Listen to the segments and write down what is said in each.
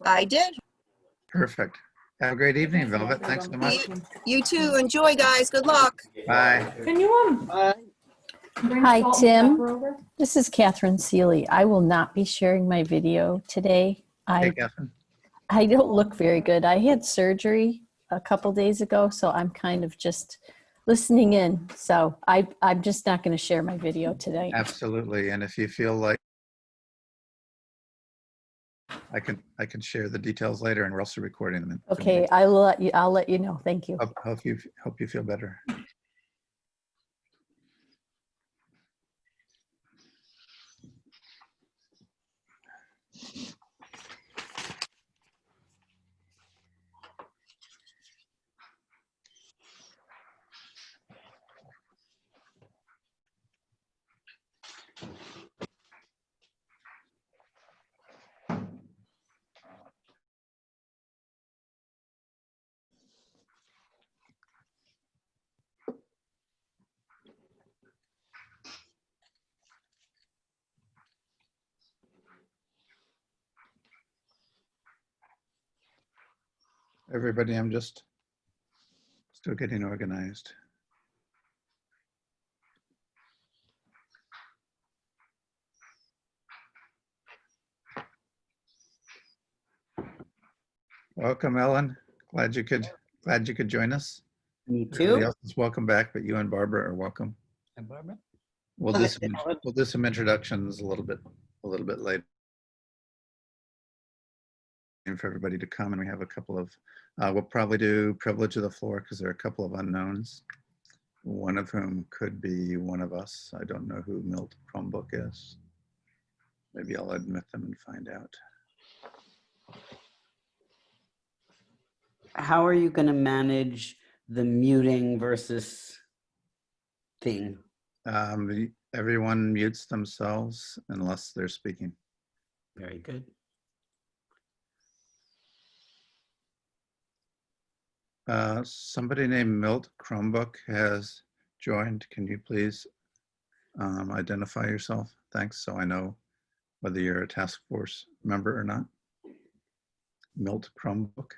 I did. Perfect. Have a great evening, Velvet. Thanks so much. You too. Enjoy, guys. Good luck. Bye. Can you Hi, Tim. This is Catherine Seeley. I will not be sharing my video today. Hey, Catherine. I don't look very good. I had surgery a couple days ago, so I'm kind of just listening in. So I'm just not going to share my video today. Absolutely. And if you feel like I can share the details later, and we're also recording them. Okay, I'll let you know. Thank you. Hope you feel better. Everybody, I'm just still getting organized. Welcome, Ellen. Glad you could join us. Me Everybody too. else is welcome back, but you and Barbara are welcome. And Barbara? We'll do some introductions a little bit later for everybody to come, and we have a couple of we'll probably do privilege of the floor because there are a couple of unknowns, one of whom could be one of us. I don't know who Milt Chromebook is. Maybe I'll admit them and find out. How are you going to manage the muting versus thing? Everyone mutes themselves unless they're speaking. Very good. Somebody named Milt Chromebook has joined. Can you please identify yourself? Thanks, so I know whether you're a task force member or not. Milt Chromebook.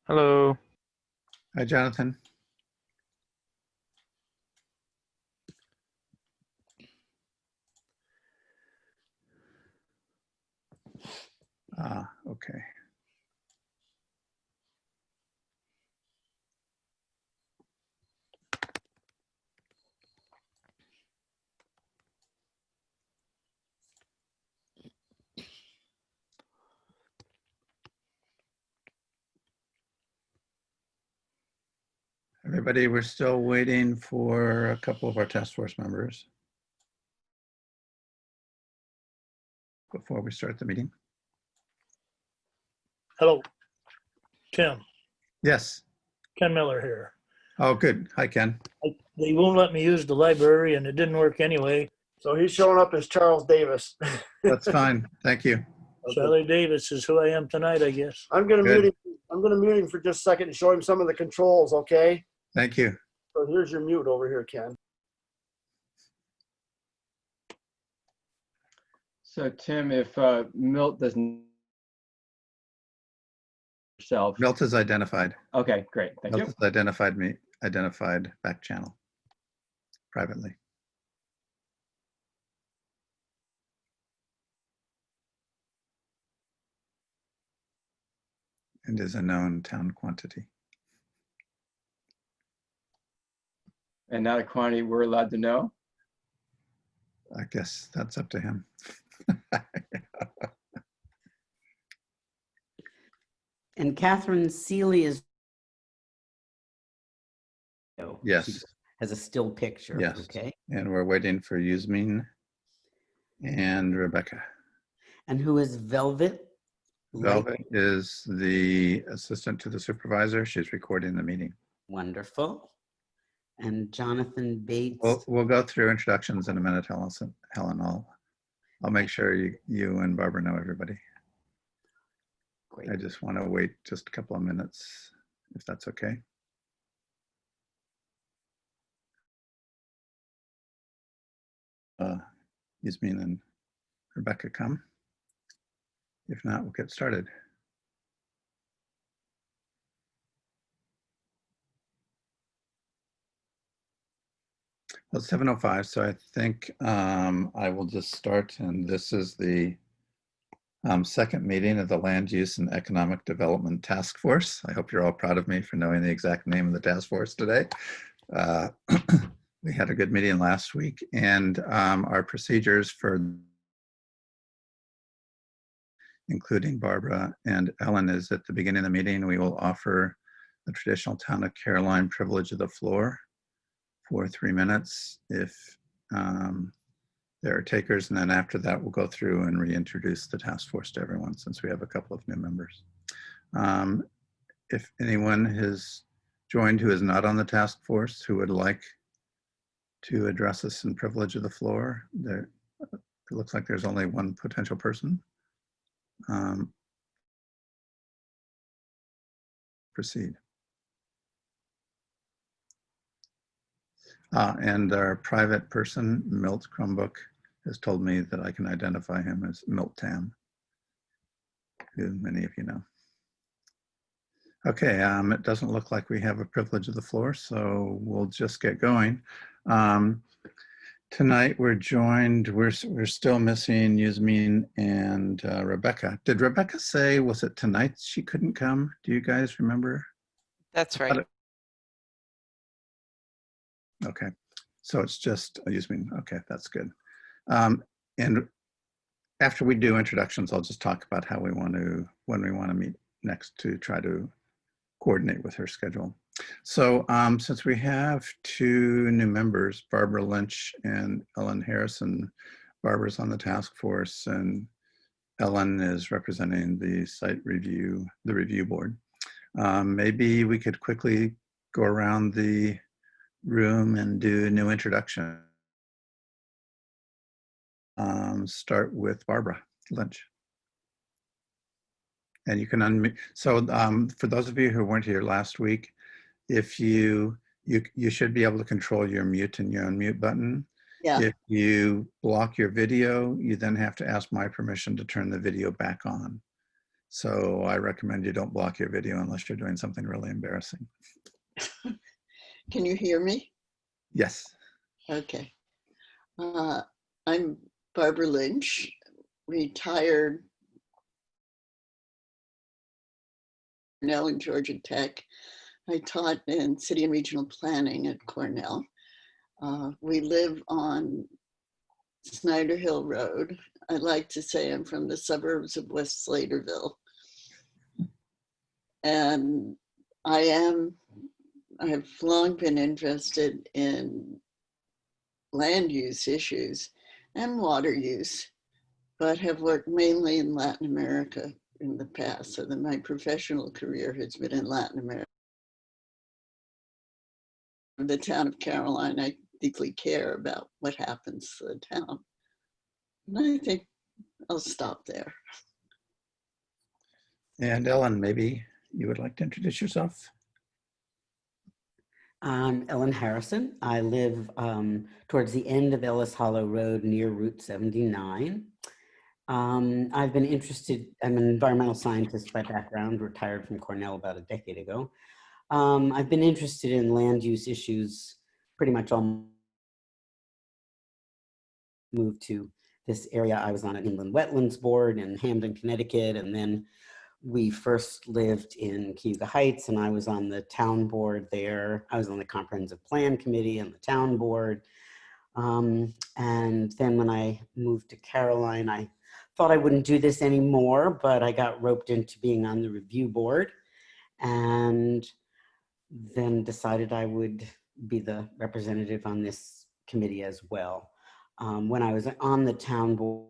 Hello. Hi, Jonathan. Okay. Everybody, we're still waiting for a couple of our task force members before we start the meeting. Hello, Tim. Yes. Ken Miller here. Oh, good. Hi, Ken. They won't let me use the library, and it didn't work anyway. So he's showing up as Charles Davis. That's fine. Thank you. Charlie Davis is who I am tonight, I guess. I'm gonna Good. mute him. I'm gonna mute him for just a second and show him some of the controls. Okay. Thank you. So here's your mute over here, Ken. So Tim, if Milt doesn't yourself. Milt is identified. Okay, great. Thank Milt you. has identified back channel privately. And is a known town quantity. And not a quantity we're allowed to know? I guess that's up to him. And Catherine Seeley is. Yes. She has a still picture. Yes. Okay. And we're waiting for Yasmin and Rebecca. And who is Velvet? Velvet is the assistant to the supervisor. She's recording the meeting. Wonderful. and Jonathan Bates. We'll go through introductions in a minute, Helen. I'll make sure you and Barbara know everybody. Great. I just want to wait just a couple of minutes, if that's okay. Yasmin and Rebecca come. If not, we'll get started. Well, it's 7:05, so I think I will just start. And this is the second meeting of the Land Use and Economic Development Task Force. I hope you're all proud of me for knowing the exact name of the task force today. We had a good meeting last week, and our procedures for including Barbara and Ellen is at the beginning of the meeting, we will offer the traditional town of Caroline privilege of the floor for 3 minutes if there are takers, and then after that we'll go through and reintroduce the task force to everyone since we have a couple of new members. If anyone has joined who is not on the task force who would like to address us in privilege of the floor, it looks like there's only one potential person. Proceed. And our private person, Milt Chromebook, has told me that I can identify him as Milt Tam, who many of you know. Okay, it doesn't look like we have a privilege of the floor, so we'll just get going. Tonight we're joined, we're still missing Yasmin and Rebecca. Did Rebecca say, was it tonight she couldn't come? Do you guys remember? That's right. Okay, so it's just Yasmin. Okay, that's good. And after we do introductions, I'll just talk about how when we want to meet next to try to coordinate with her schedule. So since we have two new members, Barbara Lynch and Ellen Harrison, Barbara's on the task force and Ellen is representing the site review, the review board. Maybe we could quickly go around the room and do a new introduction. Start with Barbara Lynch. And you can unmute. So for those of you who weren't here last week, if you should be able to control your mute and your unmute button. Yeah. If you block your video, you then have to ask my permission to turn the video back on. So I recommend you don't block your video unless you're doing something really embarrassing. Can you hear me? Yes. Okay. I'm Barbara Lynch, retired Cornell and Georgia Tech. I taught in city and regional planning at Cornell. We live on Snyder Hill Road. I like to say I'm from the suburbs of West Slaterville. And I have long been interested in land use issues and water use, but have worked mainly in Latin America in the past. So that my professional career has been in Latin America. The town of Caroline, I deeply care about what happens to the town. And I think I'll stop there. And Ellen, maybe you would like to introduce yourself? I'm Ellen Harrison. I live towards the end of Ellis Hollow Road near Route 79. I've been interested, I'm an environmental scientist by background, retired from Cornell about a decade ago. I've been interested in land use issues pretty much all moved to this area. I was on an inland wetlands board in Hamden, Connecticut, and then we first lived in Cayuga Heights and I was on the town board there. I was on the comprehensive plan committee and the town board. And then when I moved to Caroline, I thought I wouldn't do this anymore, but I got roped into being on the review board and then decided I would be the representative on this committee as well. When I was on the town board,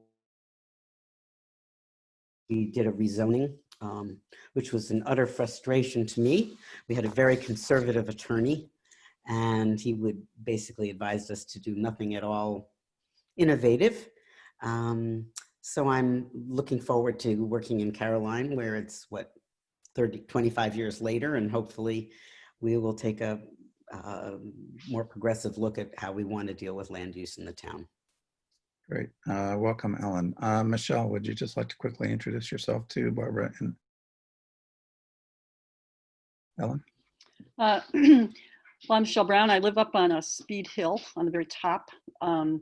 we did a rezoning, which was an utter frustration to me. We had a very conservative attorney and he would basically advise us to do nothing at all innovative. So I'm looking forward to working in Caroline, where it's 25 years later, and hopefully we will take a more progressive look at how we want to deal with land use in the town. Great. Welcome, Ellen. Michelle, would you just like to quickly introduce yourself to Barbara and Ellen? Well, I'm Michelle Brown. I live up on a Speed Hill on the very top, and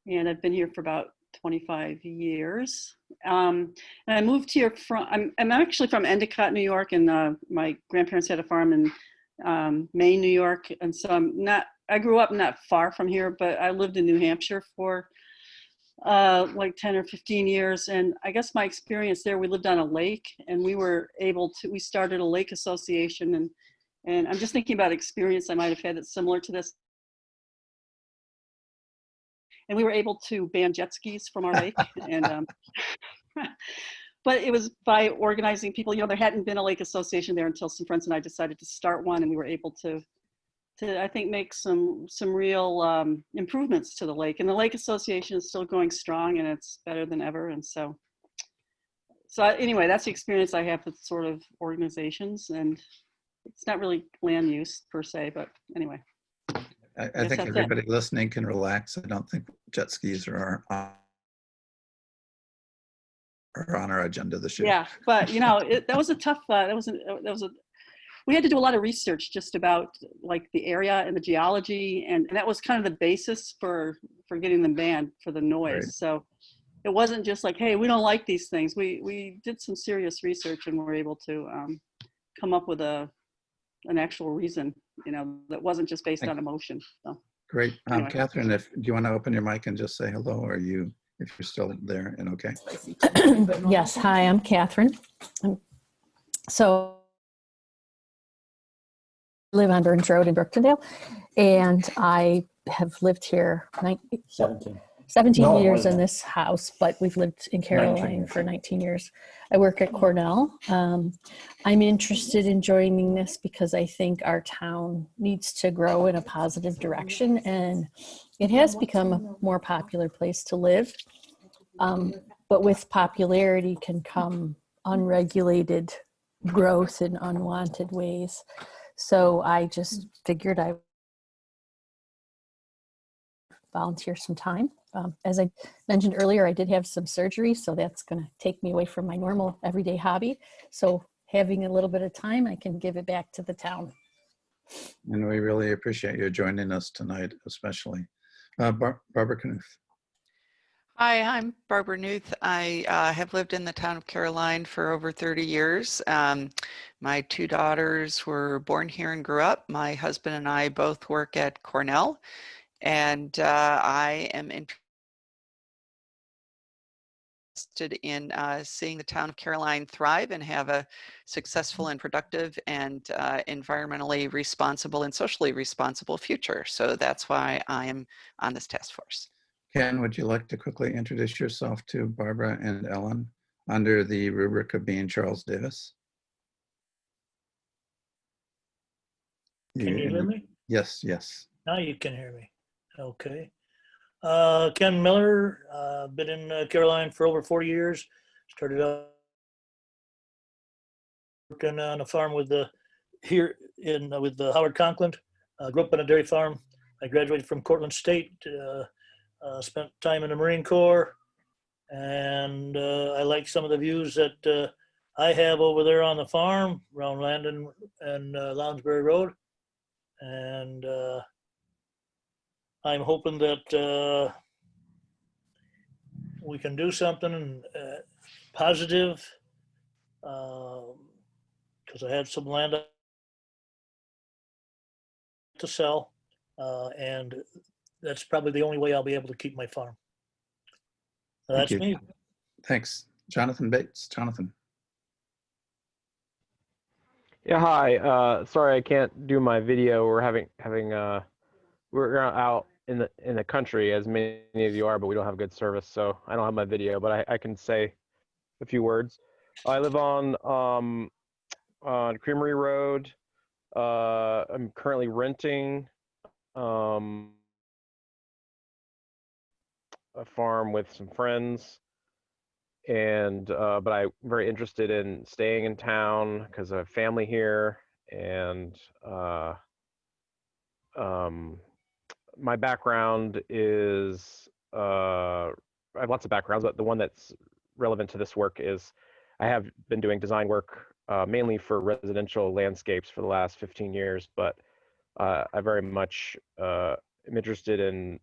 I've been here for about 25 years. And I moved here I'm actually from Endicott, New York, and my grandparents had a farm in Maine, New York, and so I grew up not far from here, but I lived in New Hampshire for like 10 or 15 years. And I guess my experience there, we lived on a lake, and we started a lake association, and I'm just thinking about experience I might have had that's similar to this. And we were able to ban jet skis from our lake. And but it was by organizing people. There hadn't been a lake association there until some friends and I decided to start one, and we were able to I think make some real improvements to the lake. And the Lake Association is still going strong, and it's better than ever. And so anyway, that's the experience I have with sort of organizations, and it's not really land use per se, but anyway. I think everybody listening can relax. I don't think jet skis are on our agenda this year. Yeah, but that was a tough. We had to do a lot of research just about like the area and the geology, and that was kind of the basis for getting them banned, for the noise. Right. So it wasn't just like, hey, we don't like these things. We did some serious research, and were able to come up with an actual reason, that wasn't just based on emotion. So, great. Anyway. Catherine, do you want to open your mic and just say hello, or if you're still there and okay? Yes. Hi, I'm Catherine. So I live on Burns Road in Brooktondale, and I have lived here 17 years in this house, but we've lived in Caroline for 19 years. I work at Cornell. I'm interested in joining this because I think our town needs to grow in a positive direction, and it has become a more popular place to live. But with popularity can come unregulated growth in unwanted ways. So I just figured I volunteer some time. As I mentioned earlier, I did have some surgery, so that's going to take me away from my normal everyday hobby. So having a little bit of time, I can give it back to the town. And we really appreciate you joining us tonight, especially. Barbara Knuth. Hi, I'm Barbara Knuth. I have lived in the town of Caroline for over 30 years. My two daughters were born here and grew up. My husband and I both work at Cornell, and I am interested in seeing the town of Caroline thrive and have a successful and productive and environmentally responsible and socially responsible future. So that's why I am on this task force. Ken, would you like to quickly introduce yourself to Barbara and Ellen under the rubric of being Charles Davis? Can you hear me? Yes, yes. Now you can hear me. Okay. Ken Miller, been in Caroline for over 40 years. Started out working on a farm with Howard Conklin. Grew up on a dairy farm. I graduated from Cortland State. Spent time in the Marine Corps, and I like some of the views that I have over there on the farm around Landon and Lounsbury Road. And I'm hoping that we can do something positive, because I have some land to sell, and that's probably the only way I'll be able to keep my farm. So that's me. Thanks. Jonathan Bates. Jonathan. Yeah, hi. Sorry I can't do my video. We're we're out in the country, as many of you are, but we don't have good service, so I don't have my video, but I can say a few words. I live on Creamery Road. I'm currently renting a farm with some friends, and but I'm very interested in staying in town because I have family here, and my background is I have lots of backgrounds, but the one that's relevant to this work is I have been doing design work mainly for residential landscapes for the last 15 years, but I very much am interested in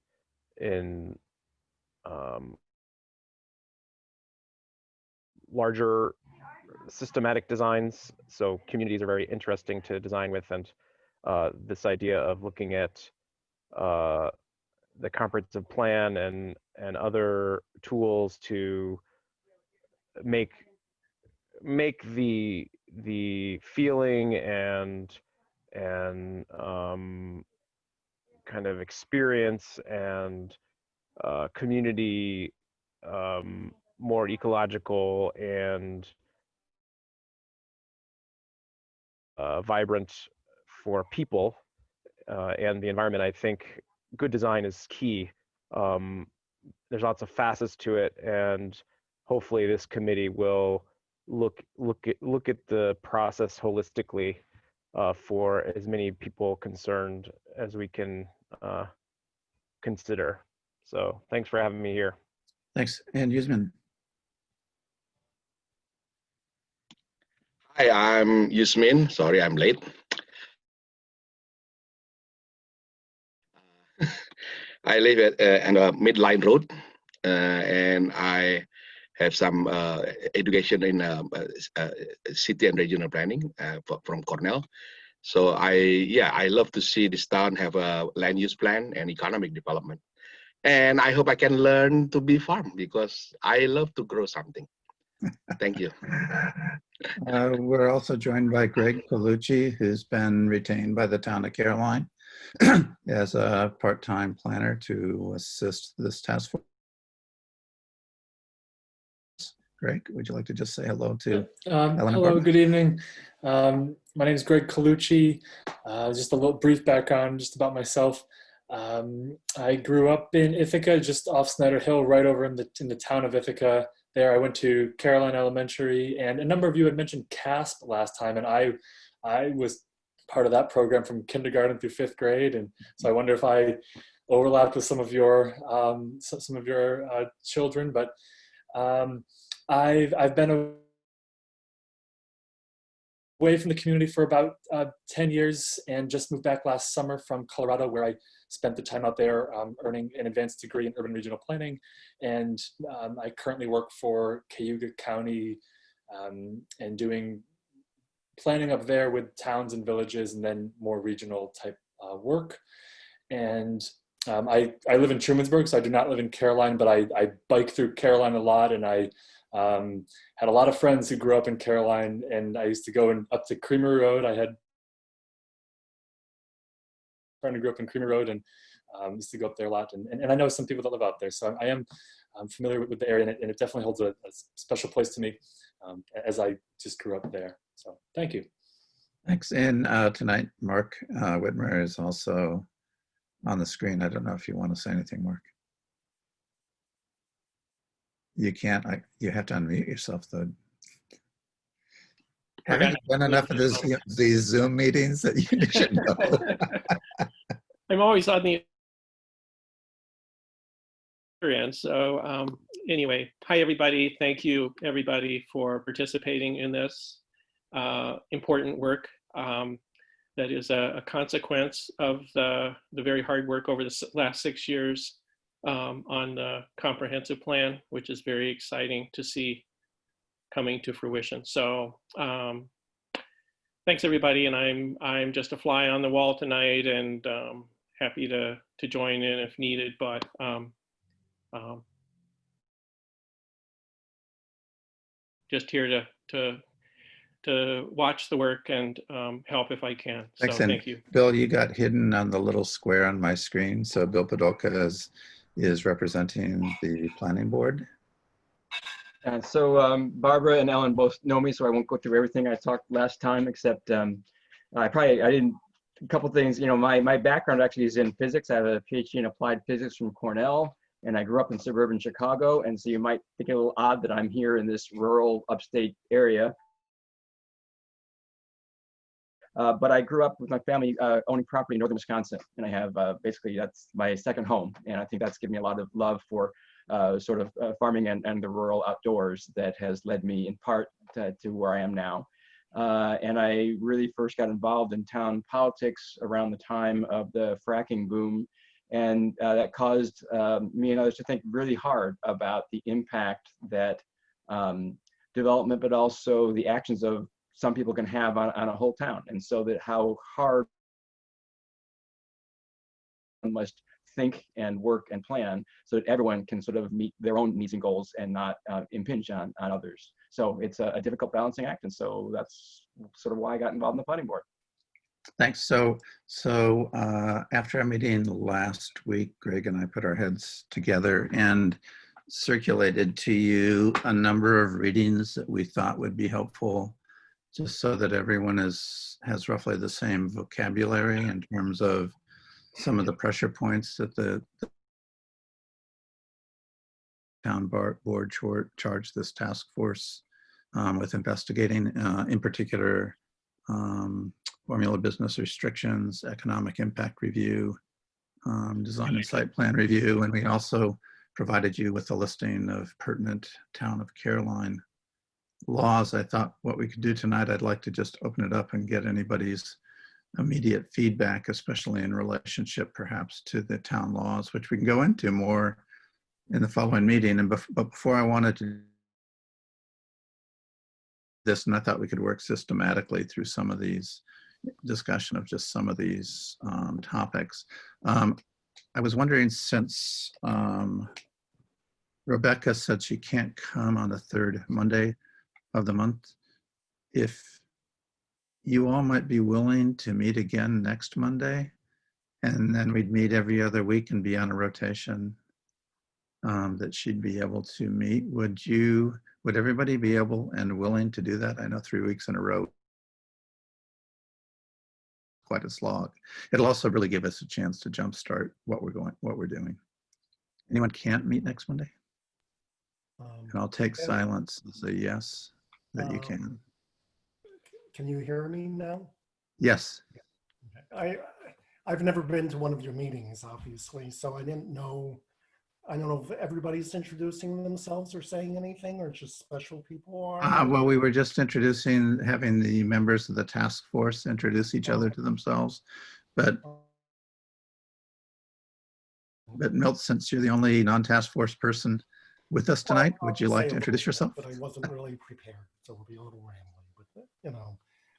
larger systematic designs. So communities are very interesting to design with, and this idea of looking at the comprehensive plan and other tools to make the feeling and kind of experience and community more ecological and vibrant for people and the environment. I think good design is key. There's lots of facets to it, and hopefully this committee will look at the process holistically for as many people concerned as we can consider. So thanks for having me here. Thanks. And Yusman. Hi, I'm Yusmin. Sorry, I'm late. I live at a midline road, and I have some education in city and regional planning from Cornell. So I love to see this town have a land use plan and economic development. And I hope I can learn to be farm because I love to grow something. Thank you. We're also joined by Greg Colucci, who's been retained by the town of Caroline as a part-time planner to assist this task force. Greg, would you like to just say hello to hello, good evening. My name is Greg Colucci. Just a little brief background just about myself. I grew up in Ithaca, just off Snyder Hill, right over in the town of Ithaca. There I went to Caroline Elementary, and a number of you had mentioned CASP last time, and I was part of that program from kindergarten through 5th grade, and so I wonder if I overlapped with some of your children, but I've been away from the community for about 10 years and just moved back last summer from Colorado, where I spent the time out there earning an advanced degree in urban regional planning. And I currently work for Cayuga County and doing planning up there with towns and villages and then more regional type work. And I live in Trumansburg, so I do not live in Caroline, but I bike through Caroline a lot, and I had a lot of friends who grew up in Caroline, and I used to go up to Creamery Road. I had a friend who grew up in Creamery Road, and used to go up there a lot. And I know some people that live out there, so I'm familiar with the area, and it definitely holds a special place to me as I just grew up there. So thank you. Thanks. And tonight, Mark Whitmer is also on the screen. I don't know if you want to say anything, Mark. You can't. You have to unmute yourself, though. Haven't you done enough of these Zoom meetings that you should know? I'm always on the other end. So anyway, hi, everybody. Thank you, everybody, for participating in this important work that is a consequence of the very hard work over the last 6 years on the comprehensive plan, which is very exciting to see coming to fruition. So thanks, everybody, and I'm just a fly on the wall tonight, and happy to join in if needed, but just here to watch the work and help if I can. Thanks, so thank you. Bill, you got hidden on the little square on my screen. So Bill Podolka is representing the planning board. And so Barbara and Ellen both know me, so I won't go through everything I talked last time, except I didn't a couple things. My background actually is in physics. I have a PhD in applied physics from Cornell, and I grew up in suburban Chicago. And so you might think it a little odd that I'm here in this rural upstate area. But I grew up with my family owning property in northern Wisconsin, and I have basically that's my second home, and I think that's given me a lot of love for sort of farming and the rural outdoors that has led me in part to where I am now. And I really first got involved in town politics around the time of the fracking boom, and that caused me and others to think really hard about the impact that development, but also the actions of some people can have on a whole town, and so that how hard one must think and work and plan so that everyone can sort of meet their own needs and goals and not impinge on others. So it's a difficult balancing act, and so that's sort of why I got involved in the planning board. Thanks. So after our meeting last week, Greg and I put our heads together and circulated to you a number of readings that we thought would be helpful, just so that everyone has roughly the same vocabulary in terms of some of the pressure points that the town board charged this task force with investigating, in particular, formula business restrictions, economic impact review, design and site plan review, and we also provided you with a listing of pertinent town of Caroline laws. I thought what we could do tonight, I'd like to just open it up and get anybody's immediate feedback, especially in relationship perhaps to the town laws, which we can go into more in the following meeting. And but before I wanted to this, and I thought we could work systematically through some of these discussion of just some of these topics. I was wondering, since Rebecca said she can't come on the third Monday of the month, if you all might be willing to meet again next Monday, and then we'd meet every other week and be on a rotation that she'd be able to meet. Would everybody be able and willing to do that? I know 3 weeks in a row, quite a slog. It'll also really give us a chance to jumpstart what we're doing. Anyone can't meet next Monday? And I'll take silence as a yes, that you can. Can you hear me now? Yes. I've never been to one of your meetings, obviously, so I don't know if everybody's introducing themselves or saying anything, or just special people are. Well, we were just having the members of the task force introduce each other to themselves, but Milt, since you're the only non-task force person with us tonight, would you like to introduce yourself? But I wasn't really prepared, so it'll be a little rambling, but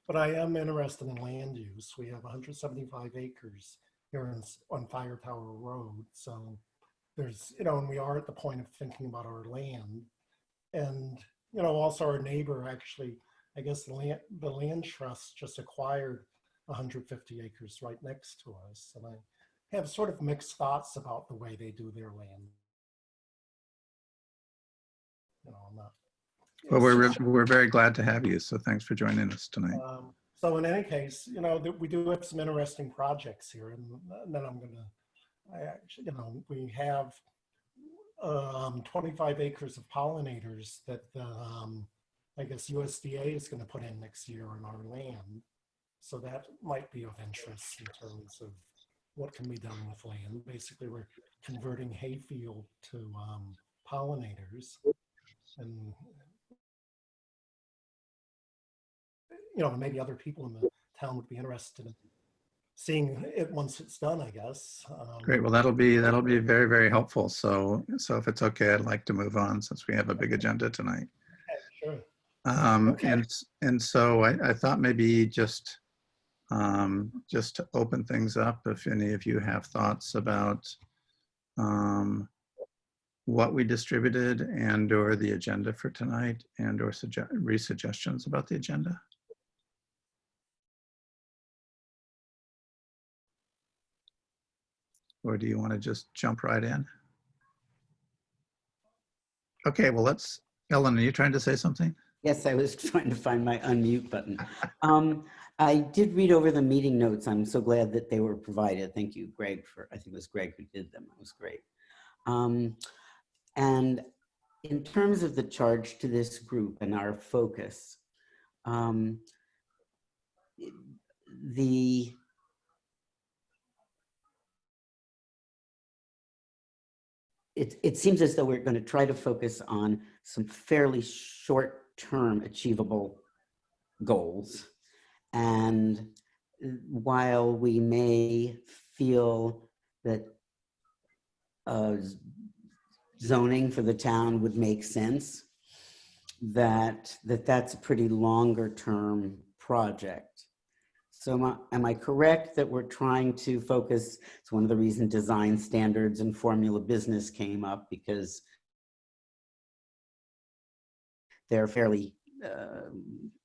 but I am interested in land use. We have 175 acres here on Fire Tower Road, so there's, and we are at the point of thinking about our land, and also our neighbor, actually, I guess the land trust just acquired 150 acres right next to us, and I have sort of mixed thoughts about the way they do their land. Well, we're very glad to have you, so thanks for joining us tonight. So in any case, we do have some interesting projects here, and then we have 25 acres of pollinators that I guess USDA is going to put in next year on our land. So that might be of interest in terms of what can be done with land. Basically, we're converting hayfield to pollinators, and maybe other people in the town would be interested in seeing it once it's done, I guess. Great. Well, that'll be very, very helpful. So if it's okay, I'd like to move on since we have a big agenda tonight. Okay, sure. Okay. And so I thought maybe just to open things up, if any of you have thoughts about what we distributed and or the agenda for tonight, and or suggestions about the agenda. Or do you want to just jump right in? Okay, well, Ellen, are you trying to say something? Yes, I was trying to find my unmute button. I did read over the meeting notes. I'm so glad that they were provided. Thank you, Greg, I think it was Greg who did them. It was great. And in terms of the charge to this group and our focus, it seems as though we're going to try to focus on some fairly short-term achievable goals. And while we may feel that zoning for the town would make sense, that's a pretty longer term project. So am I correct that we're trying to focus? It's one of the reasons design standards and formula business came up, because they're fairly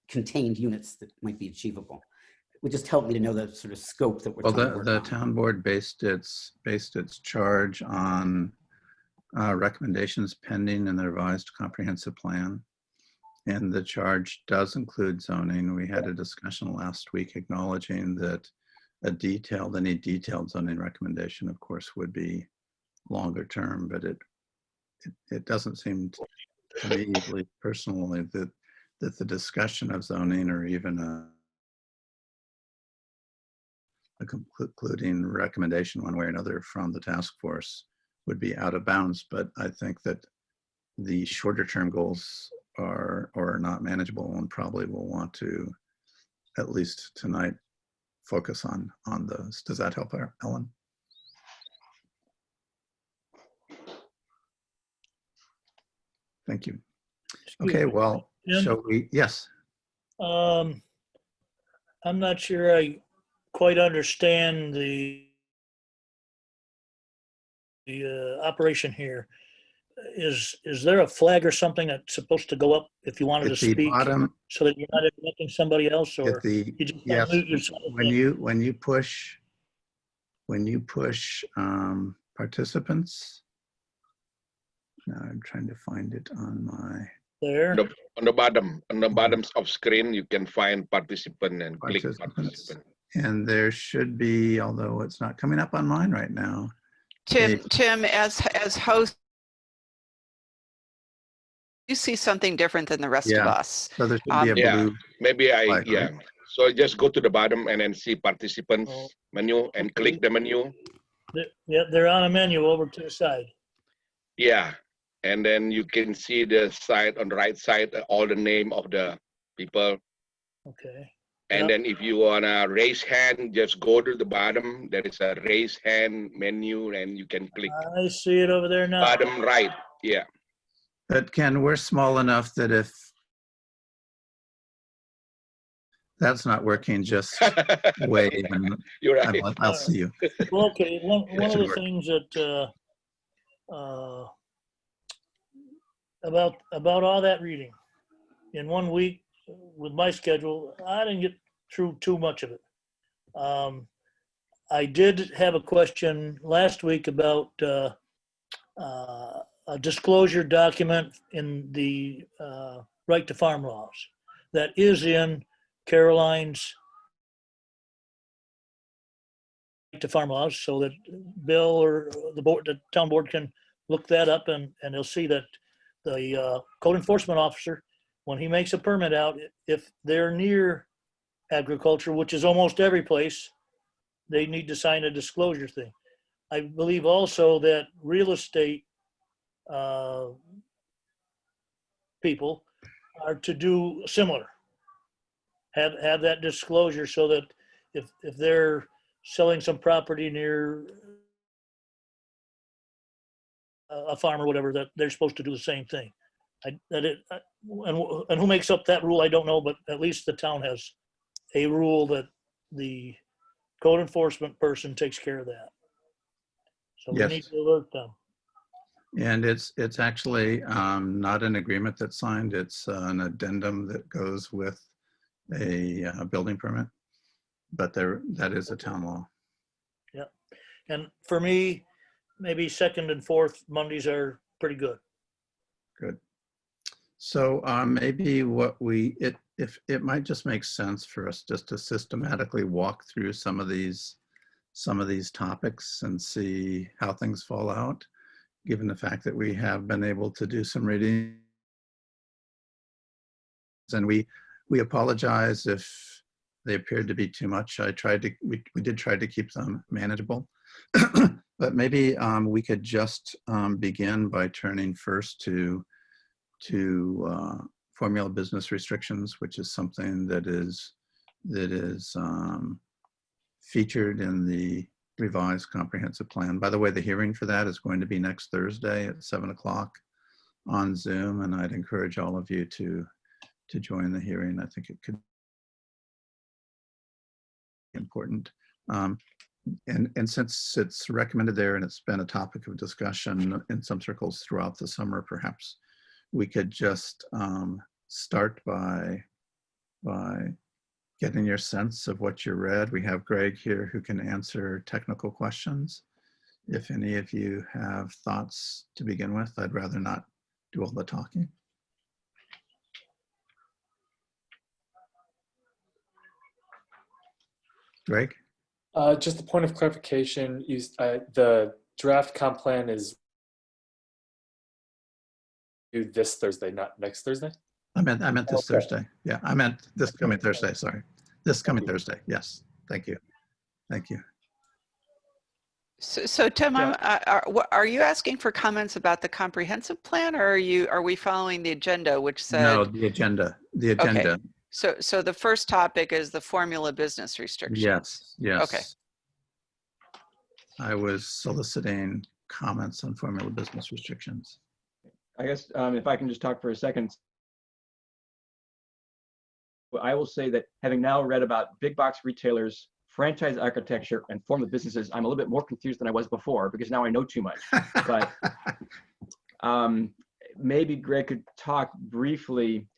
contained units that might be achievable. It would just help me to know the sort of scope that we're trying to work the on. town board based its charge on recommendations pending in the revised comprehensive plan. And the charge does include zoning. We had a discussion last week acknowledging that any detailed zoning recommendation, of course, would be longer term, but it doesn't seem to me, at least personally, that the discussion of zoning or even a concluding recommendation one way or another from the task force would be out of bounds. But I think that the shorter term goals are not manageable, and probably will want to, at least tonight, focus on those. Does that help, Ellen? Thank you. Okay, well, shall we? Yes. I'm not sure I quite understand the operation here. Is there a flag or something that's supposed to go up if you wanted to speak, so that you're not interrupting somebody else, or you just yes, mute yourself? when you push participants. Now I'm trying to find it on my. There. On the bottom of screen, you can find participant and click participant. And there should be, although it's not coming up on mine right now. Tim, as host, you see something different than the rest of us. So there should be a blue. Maybe So just go to the bottom and then see participants menu and click the menu. They're on a menu over to the side. Yeah. And then you can see the side on the right side, all the name of the people. Okay. And then if you wanna raise hand, just go to the bottom. There is a raise hand menu and you can click. I see it over there now. Bottom right, yeah. But Ken, we're small enough that if that's not working, just wave and you're right. I'll see you. Well, okay, one of the things that about all that reading in 1 week with my schedule, I didn't get through too much of it. I did have a question last week about a disclosure document in the right to farm laws that is in Caroline's right to farm laws, so that Bill or the town board can look that up, and they'll see that the code enforcement officer, when he makes a permit out, if they're near agriculture, which is almost every place, they need to sign a disclosure thing. I believe also that real estate people are to do similar. Have that disclosure, so that if they're selling some property near a farm or whatever, that they're supposed to do the same thing. And who makes up that rule, I don't know, but at least the town has a rule that the code enforcement person takes care of that. So we need to alert them. And it's actually not an agreement that's signed. It's an addendum that goes with a building permit, but that is a town law. Yeah, and for me, maybe second and fourth Mondays are pretty good. Good. So maybe if it might just make sense for us just to systematically walk through some of these topics and see how things fall out, given the fact that we have been able to do some reading. And we apologize if they appeared to be too much. We did try to keep them manageable. But maybe we could just begin by turning first to formula business restrictions, which is something that is featured in the revised comprehensive plan. By the way, the hearing for that is going to be next Thursday at 7 o'clock on Zoom, and I'd encourage all of you to join the hearing. I think it could be important. And since it's recommended there and it's been a topic of discussion in some circles throughout the summer, perhaps we could just start by getting your sense of what you read. We have Greg here who can answer technical questions. If any of you have thoughts to begin with, I'd rather not do all the talking. Greg? Just a point of clarification, the draft comp plan is due this Thursday, not next Thursday? I meant this Okay. Thursday. Yeah, I meant this coming Thursday, sorry. This coming Thursday, yes. Thank you. Thank you. So Tim, Yeah. are you asking for comments about the comprehensive plan, or are we following the agenda, which said? No, the agenda. The agenda. Okay. So the first topic is the formula business restrictions. Yes, yes. Okay. I was soliciting comments on formula business restrictions. I guess if I can just talk for a second. I will say that having now read about big box retailers, franchise architecture, and formula businesses, I'm a little bit more confused than I was before because now I know too much. But maybe Greg could talk briefly.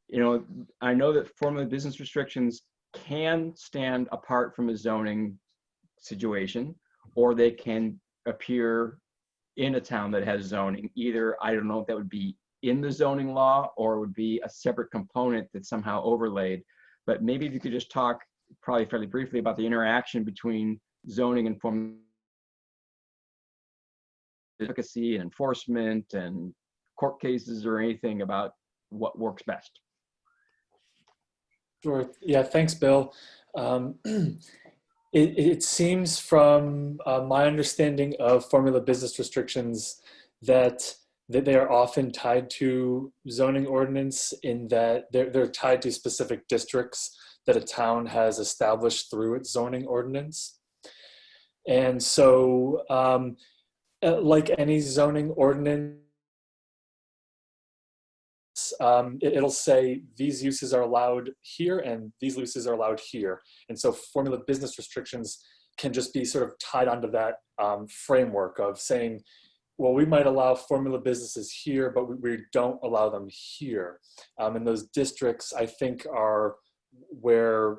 You know, I know that formula business restrictions can stand apart from a zoning situation, or they can appear in a town that has zoning. Either, I don't know if that would be in the zoning law or it would be a separate component that's somehow overlaid. But maybe if you could just talk probably fairly briefly about the interaction between zoning and formula advocacy and enforcement and court cases or anything about what works best. Sure. Yeah, thanks, Bill. It seems from my understanding of formula business restrictions that they are often tied to zoning ordinance in that they're tied to specific districts that a town has established through its zoning ordinance. And so like any zoning ordinance, it'll say these uses are allowed here and these uses are allowed here. And so formula business restrictions can just be sort of tied onto that framework of saying, well, we might allow formula businesses here, but we don't allow them here. And those districts, I think, are where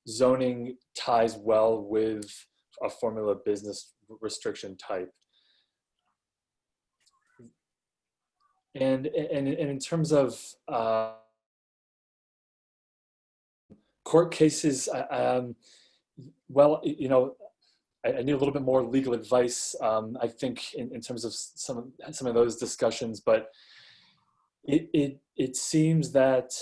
zoning ties well with a formula business restriction type. And in terms of court cases, well, you know, I need a little bit more legal advice, I think, in terms of some of those discussions, but it seems that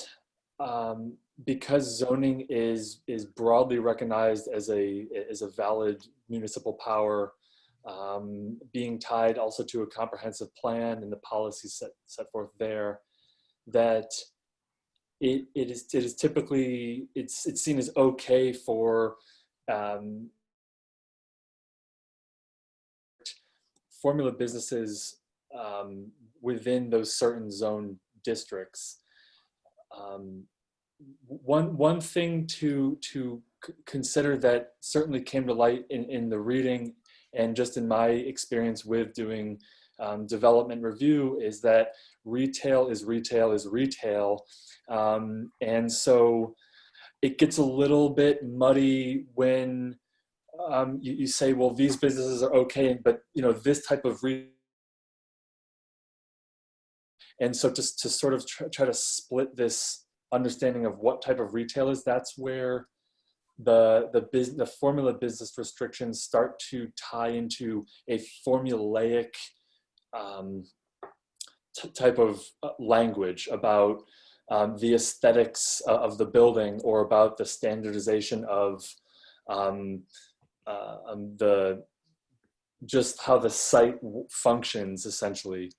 because zoning is broadly recognized as a valid municipal power, being tied also to a comprehensive plan and the policies set forth there, that it is typically it's seen as okay for formula businesses within those certain zone districts. One thing to consider that certainly came to light in the reading and just in my experience with doing development review is that retail is retail is retail. And so it gets a little bit muddy when you say, well, these businesses are okay, but you know, this type of and so just to sort of try to split this understanding of what type of retail is, that's where the formula business restrictions start to tie into a formulaic type of language about the aesthetics of the building, or about the standardization of just how the site functions, essentially.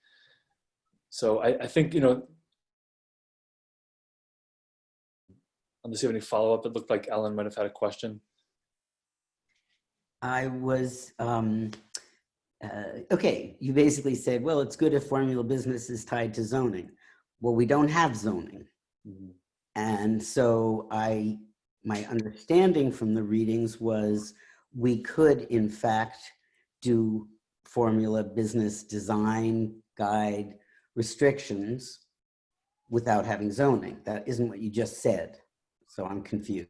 So I think, you know, unless you have any follow-up, it looked like Ellen might have had a question. I was, okay, you basically said, well, it's good if formula business is tied to zoning. Well, we don't have zoning. Mm-hmm. And so my understanding from the readings was we could, in fact, do formula business design guide restrictions without having zoning. That isn't what you just said. So I'm confused.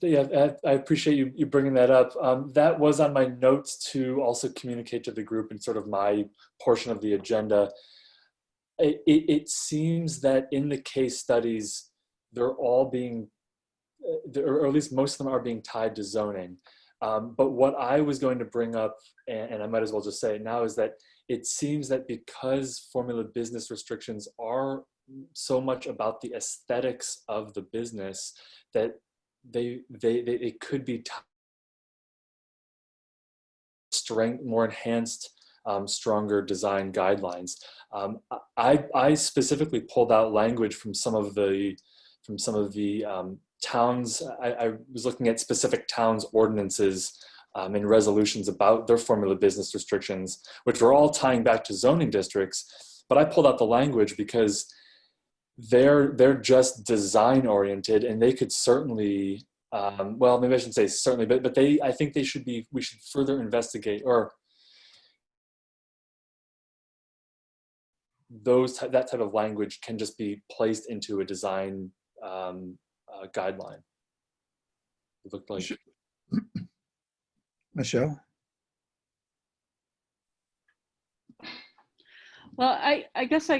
Yeah, I appreciate you bringing that up. That was on my notes to also communicate to the group in sort of my portion of the agenda. It seems that in the case studies, they're all being, or at least most of them are being tied to zoning. But what I was going to bring up, and I might as well just say it now, is that it seems that because formula business restrictions are so much about the aesthetics of the business, that they could be more enhanced, stronger design guidelines. I specifically pulled out language from some of the towns. I was looking at specific towns' ordinances and resolutions about their formula business restrictions, which were all tying back to zoning districts. But I pulled out the language because they're just design oriented, and they could certainly, well, maybe I shouldn't say certainly, but I think we should further investigate, or that type of language can just be placed into a design guideline. It looked like. Michelle? Well, I guess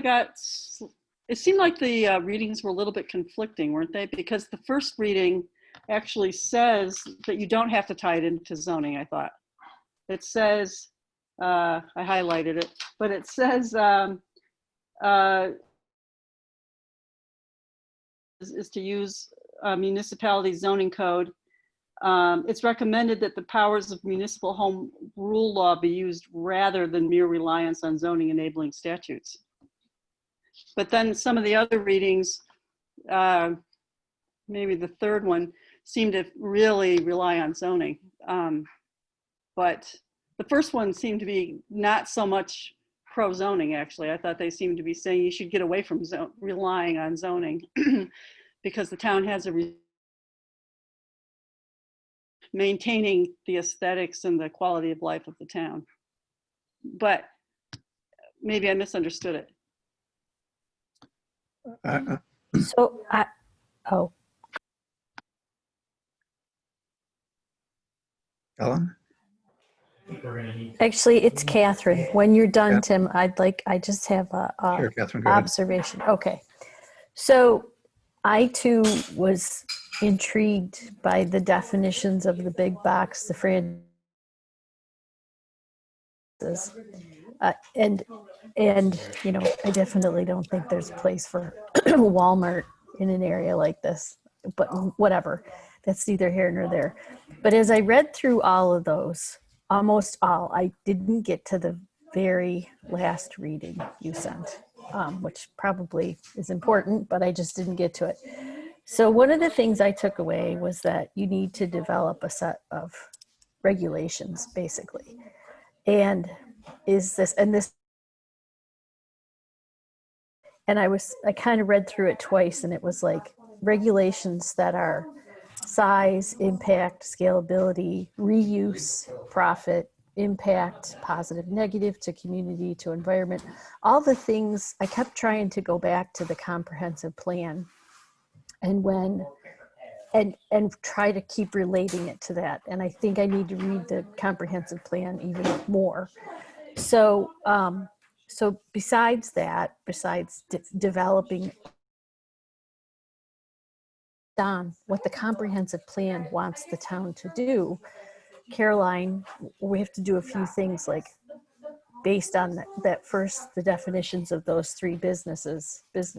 it seemed like the readings were a little bit conflicting, weren't they? Because the first reading actually says that you don't have to tie it into zoning, I thought. It says, I highlighted it, but it says, is to use municipality zoning code. It's recommended that the powers of municipal home rule law be used rather than mere reliance on zoning enabling statutes. But then some of the other readings, maybe the third one, seem to really rely on zoning. But the first one seemed to be not so much pro-zoning, actually. I thought they seemed to be saying you should get away from relying on zoning because the town has maintaining the aesthetics and the quality of life of the town. But maybe I misunderstood it. So Ellen? actually, it's Catherine. When you're done, Tim, I just have a Sure, Catherine, go ahead. observation. Okay. So I too was intrigued by the definitions of the big box, the franchises, and you know, I definitely don't think there's a place for Walmart in an area like this, but whatever, that's neither here nor there. But as I read through all of those, almost all, I didn't get to the very last reading you sent, which probably is important, but I just didn't get to it. So one of the things I took away was that you need to develop a set of regulations, basically. And I kind of read through it twice, and it was like regulations that are size, impact, scalability, reuse, profit, impact, positive, negative, to community, to environment, all the things. I kept trying to go back to the comprehensive plan and try to keep relating it to that. And I think I need to read the comprehensive plan even more. So So besides that, besides developing on what the comprehensive plan wants the town to do, Caroline, we have to do a few things like based on that first, the definitions of those three business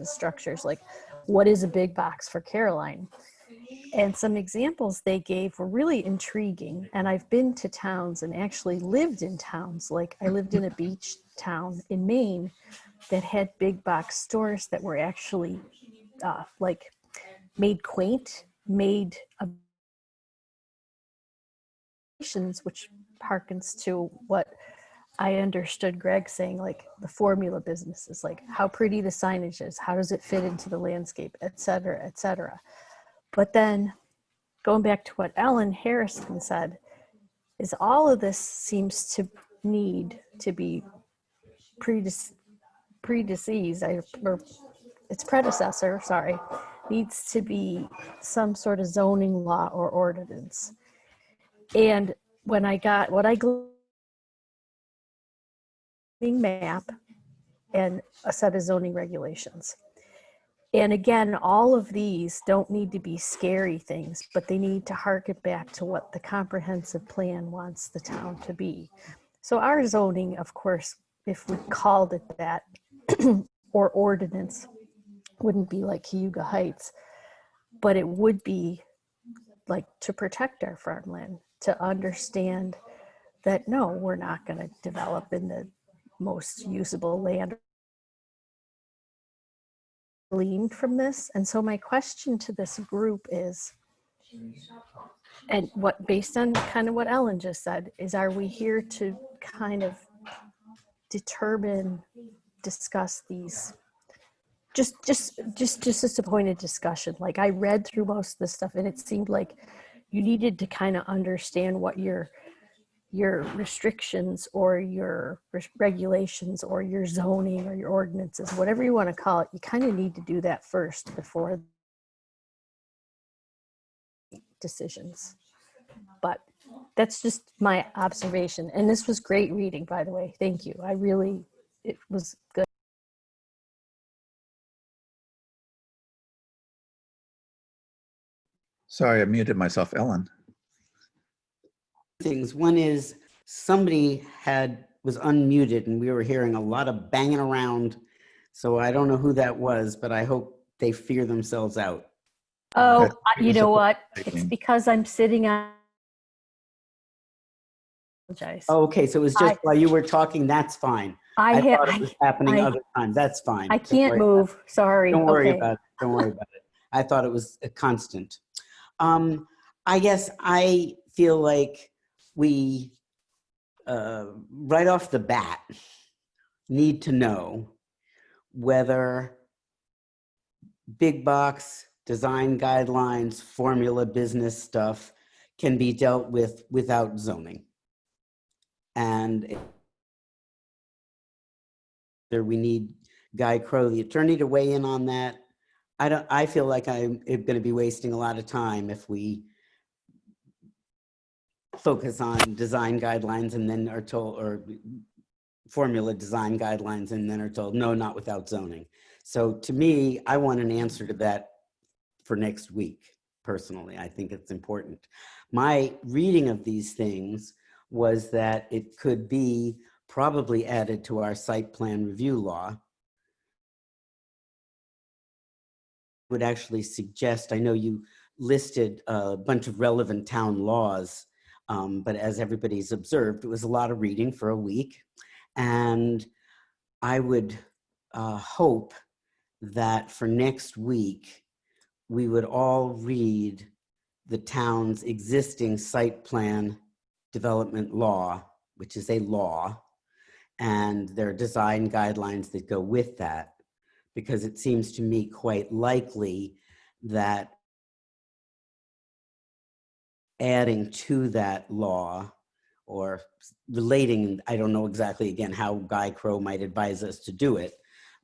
structures, like what is a big box for Caroline? And some examples they gave were really intriguing. And I've been to towns and actually lived in towns. Like I lived in a beach town in Maine that had big box stores that were actually like made quaint, made which harkens to what I understood Greg saying, like the formula businesses, like how pretty the signage is, how does it fit into the landscape, et cetera, et cetera. But then going back to what Ellen Harrison said, is all of this seems to need to be predeceased, or its predecessor, sorry, needs to be some sort of zoning law or ordinance. And when I got what I map and a set of zoning regulations. And again, all of these don't need to be scary things, but they need to harken back to what the comprehensive plan wants the town to be. So our zoning, of course, if we called it that, or ordinance, wouldn't be like Cayuga Heights, but it would be like to protect our farmland, to understand that no, we're not going to develop in the most usable land gleaned from this. And so my question to this group is, and what based on kind of what Ellen just said, is are we here to kind of determine, discuss these, just as a point of discussion? Like I read through most of this stuff and it seemed like you needed to kind of understand what your restrictions or your regulations or your zoning or your ordinances, whatever you want to call it, you kind of need to do that first before decisions. But that's just my observation. And this was great reading, by the way. Thank you. It was good. Sorry, I muted myself, Ellen. Things. One is somebody was unmuted and we were hearing a lot of banging around. So I don't know who that was, but I hope they fear themselves out. Oh, you know what? It's because I'm sitting on. Oh, okay, so it was just while you were talking, that's fine. I thought it was happening other times. That's fine. I can't move. Sorry. Don't worry about it. Don't worry about it. I thought it was a constant. I guess I feel like we, right off the bat, need to know whether big box, design guidelines, formula business stuff can be dealt with without zoning. And we need Guy Crow, the attorney, to weigh in on that. I feel like I'm going to be wasting a lot of time if we focus on design guidelines and then are told, or formula design guidelines and then are told, no, not without zoning. So to me, I want an answer to that for next week. Personally, I think it's important. My reading of these things was that it could be probably added to our site plan review law. Would actually suggest, I know you listed a bunch of relevant town laws, but as everybody's observed, it was a lot of reading for a week. And I would hope that for next week, we would all read the town's existing site plan development law, which is a law, and their design guidelines that go with that, because it seems to me quite likely that adding to that law or relating, I don't know exactly, again, how Guy Crow might advise us to do it,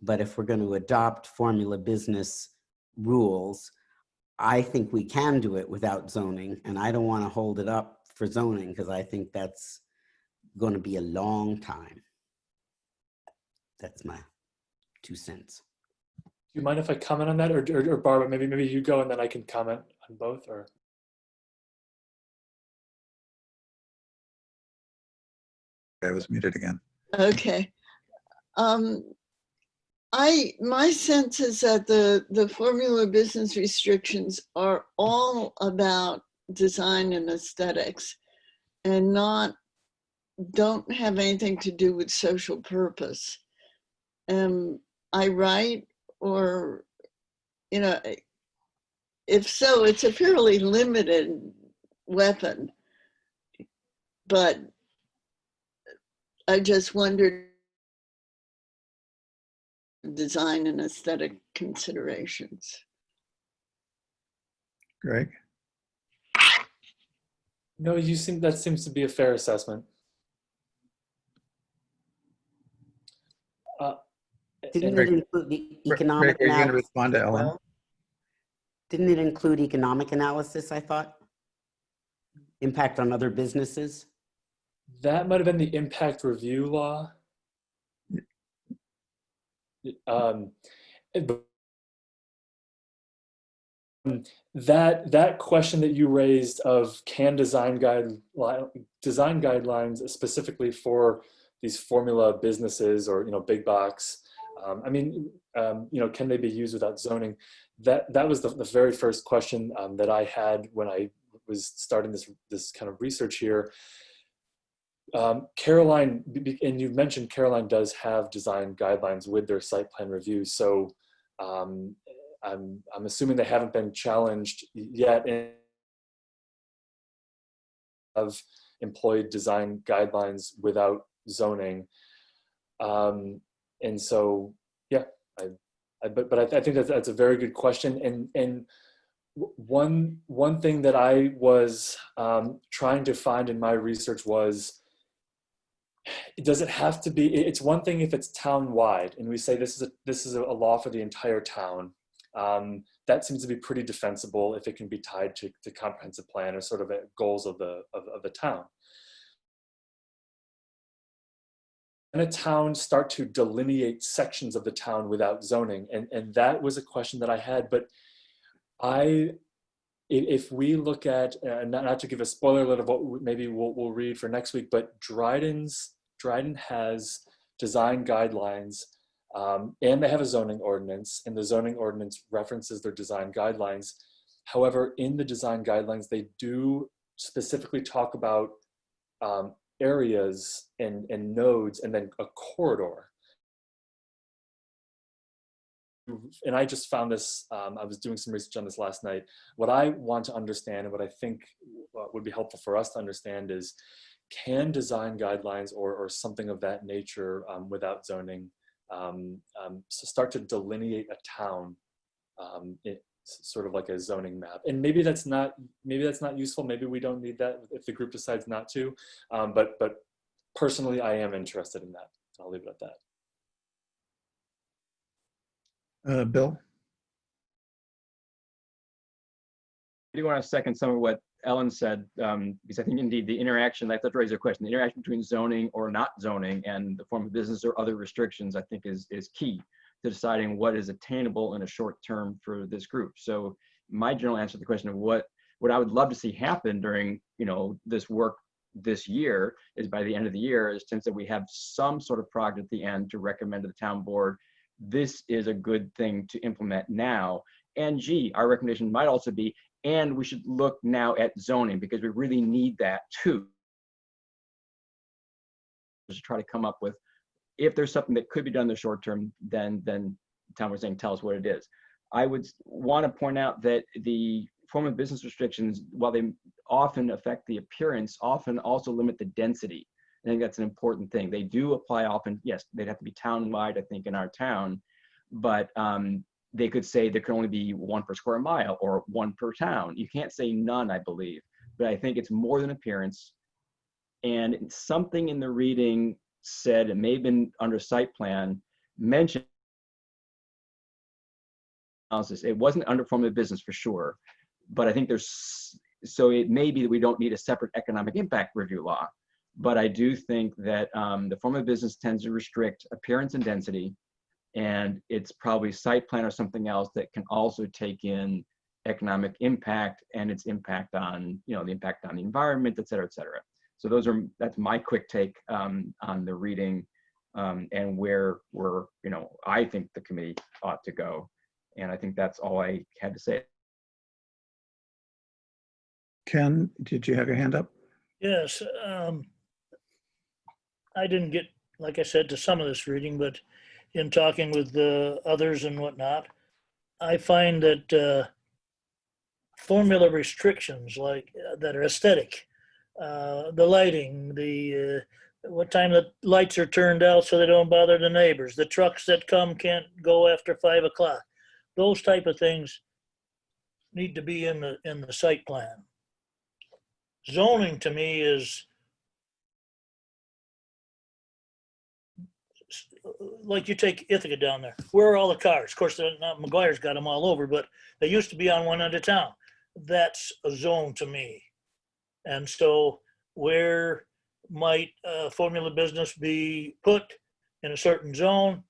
but if we're going to adopt formula business rules, I think we can do it without zoning, and I don't want to hold it up for zoning because I think that's going to be a long time. That's my 2 cents. Do you mind if I comment on that, or Barbara, maybe you go and then I can comment on both, or? I was muted again. Okay. My sense is that the formula business restrictions are all about design and aesthetics and don't have anything to do with social purpose. Am I right? Or, if so, it's a fairly limited weapon. But I just wondered design and aesthetic considerations. Greg? No, that seems to be a fair assessment. Didn't it include the economic Greg, are you going to analysis? respond to Ellen? Didn't it include economic analysis, I thought? Impact on other businesses? That might have been the impact review law. That question that you raised of can design guidelines specifically for these formula businesses or big box, can they be used without zoning? That was the very first question that I had when I was starting this kind of research here. Caroline, and you mentioned Caroline does have design guidelines with their site plan review, so I'm assuming they haven't been challenged yet and have employed design guidelines without zoning. And so, yeah, but I think that's a very good question. And one thing that I was trying to find in my research was, does it have to be, it's one thing if it's town-wide and we say this is a law for the entire town. That seems to be pretty defensible if it can be tied to the comprehensive plan or sort of goals of the town. Can a town start to delineate sections of the town without zoning? And that was a question that I had, but if we look at, not to give a spoiler alert of what maybe we'll read for next week, but Dryden has design guidelines, and they have a zoning ordinance, and the zoning ordinance references their design guidelines. However, in the design guidelines, they do specifically talk about areas and nodes and then a corridor. And I just found this, I was doing some research on this last night. What I want to understand and what I think would be helpful for us to understand is, can design guidelines or something of that nature without zoning start to delineate a town, sort of like a zoning map? And maybe that's not useful. Maybe we don't need that if the group decides not to. But personally, I am interested in that. I'll leave it at that. Bill? I do want to second some of what Ellen said, because I think indeed the interaction, I have to raise a question, the interaction between zoning or not zoning and the form of business or other restrictions, I think is key to deciding what is attainable in a short term for this group. So my general answer to the question of what I would love to see happen during this work this year is, by the end of the year, is that we have some sort of product at the end to recommend to the town board. This is a good thing to implement now. And our recommendation might also be, and we should look now at zoning, because we really need that too. Just try to come up with, if there's something that could be done in the short term, then town was saying, tell us what it is. I would want to point out that the form of business restrictions, while they often affect the appearance, often also limit the density. I think that's an important thing. They do apply often, yes, they'd have to be town-wide, I think, in our town, but they could say there can only be 1 per square mile or 1 per town. You can't say none, I believe, but I think it's more than appearance. And something in the reading said, it may have been under site plan, mentioned analysis. It wasn't under form of business for sure, but I think so it may be that we don't need a separate economic impact review law, but I do think that the form of business tends to restrict appearance and density, and it's probably site plan or something else that can also take in economic impact and its impact on, you know, the impact on the environment, et cetera, et cetera. So that's my quick take on the reading and where you know, I think the committee ought to go. And I think that's all I had to say. Ken, did you have your hand up? Yes, I didn't get, like I said, to some of this reading, but in talking with others and whatnot, I find that formula restrictions like that are aesthetic, the lighting, the what time the lights are turned out so they don't bother the neighbors, the trucks that come can't go after 5 o'clock. Those type of things need to be in the site plan. Zoning to me is like you take Ithaca down there. Where are all the cars? Of course, not McGuire's got them all over, but they used to be on one end of town. That's a zone to me. And so where might formula business be put in a certain zone?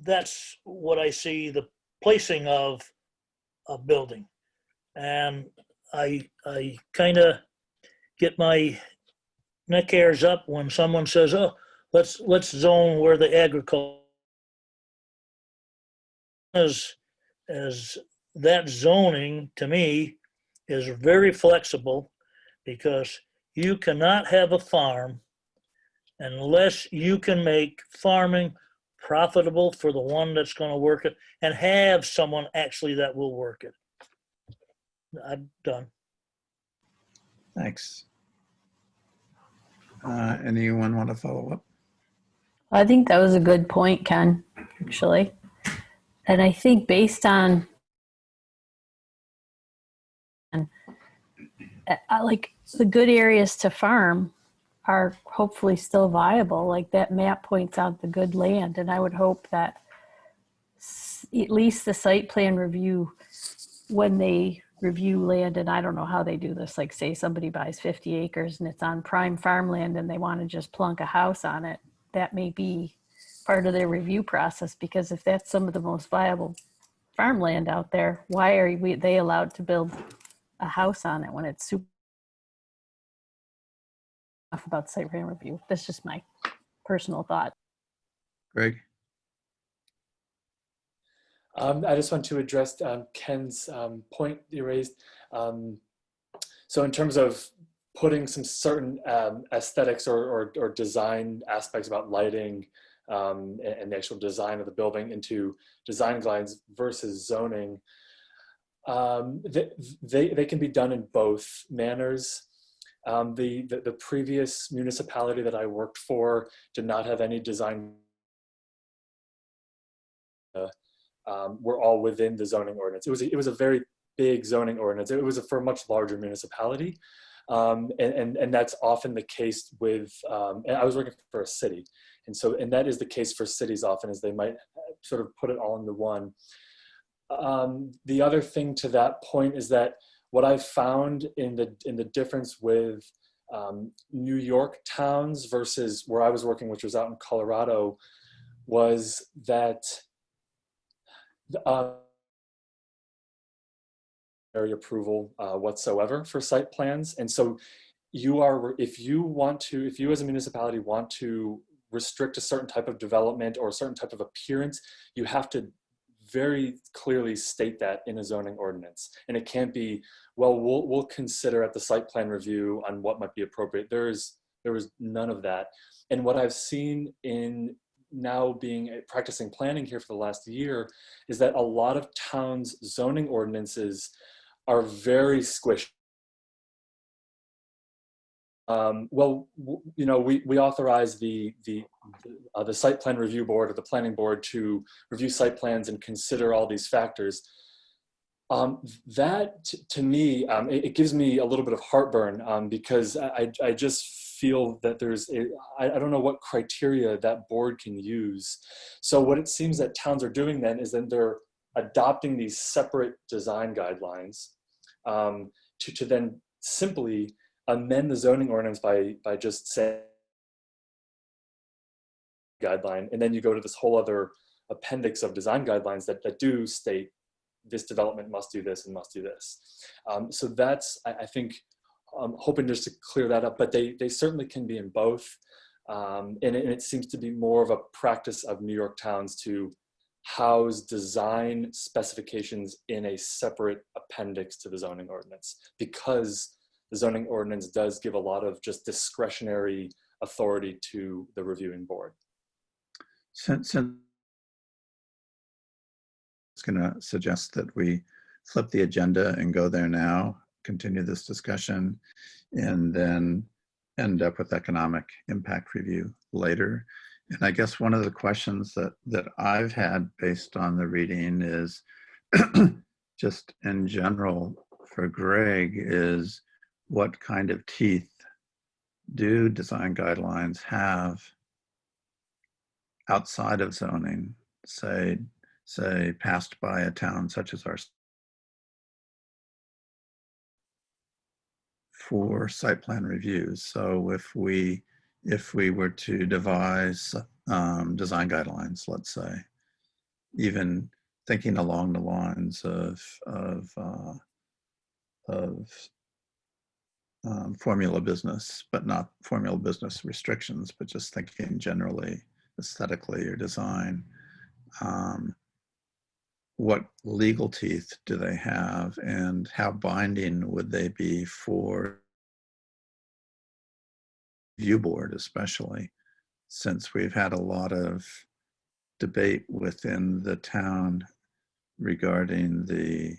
That's what I see the placing of a building. And I kind of get my neck hairs up when someone says, oh, let's zone where the agriculture is, as that zoning to me is very flexible, because you cannot have a farm unless you can make farming profitable for the one that's going to work it and have someone actually that will work it. I'm done. Thanks. Anyone want to follow up? I think that was a good point, Ken, actually. And I think based on like the good areas to farm are hopefully still viable. Like that map points out the good land. And I would hope that at least the site plan review, when they review land, and I don't know how they do this, like say somebody buys 50 acres and it's on prime farmland and they want to just plunk a house on it, that may be part of their review process, because if that's some of the most viable farmland out there, why are they allowed to build a house on it when it's super enough about site plan review? That's just my personal thought. Greg? I just want to address Ken's point you raised. So in terms of putting some certain aesthetics or design aspects about lighting and the actual design of the building into design guidelines versus zoning, they can be done in both manners. The previous municipality that I worked for did not have any design. Were all within the zoning ordinance. It was a very big zoning ordinance. It was for a much larger municipality. And that's often the case with, and I was working for a city. And that is the case for cities often, is they might sort of put it all into one. The other thing to that point is that what I found in the difference with New York towns versus where I was working, which was out in Colorado, was that area approval whatsoever for site plans. And so if you as a municipality want to restrict a certain type of development or a certain type of appearance, you have to very clearly state that in a zoning ordinance. And it can't be, well, we'll consider at the site plan review on what might be appropriate. There was none of that. And what I've seen in now practicing planning here for the last year is that a lot of towns' zoning ordinances are very squishy. We authorize the site plan review board or the planning board to review site plans and consider all these factors. That to me, it gives me a little bit of heartburn because I just feel that I don't know what criteria that board can use. So what it seems that towns are doing then is that they're adopting these separate design guidelines to then simply amend the zoning ordinance by just saying guideline, and then you go to this whole other appendix of design guidelines that do state this development must do this and must do this. So that's, I think, I'm hoping just to clear that up, but they certainly can be in both. And it seems to be more of a practice of New York towns to house design specifications in a separate appendix to the zoning ordinance, because the zoning ordinance does give a lot of just discretionary authority to the reviewing board. Since it's going to suggest that we flip the agenda and go there now, continue this discussion, and then end up with economic impact review later. And I guess one of the questions that I've had based on the reading is just in general for Greg is, what kind of teeth do design guidelines have outside of zoning, say passed by a town such as ours, for site plan reviews? So if we were to devise design guidelines, let's say, even thinking along the lines of formula business, but not formula business restrictions, but just thinking generally aesthetically or design, what legal teeth do they have, and how binding would they be for review board, especially since we've had a lot of debate within the town regarding the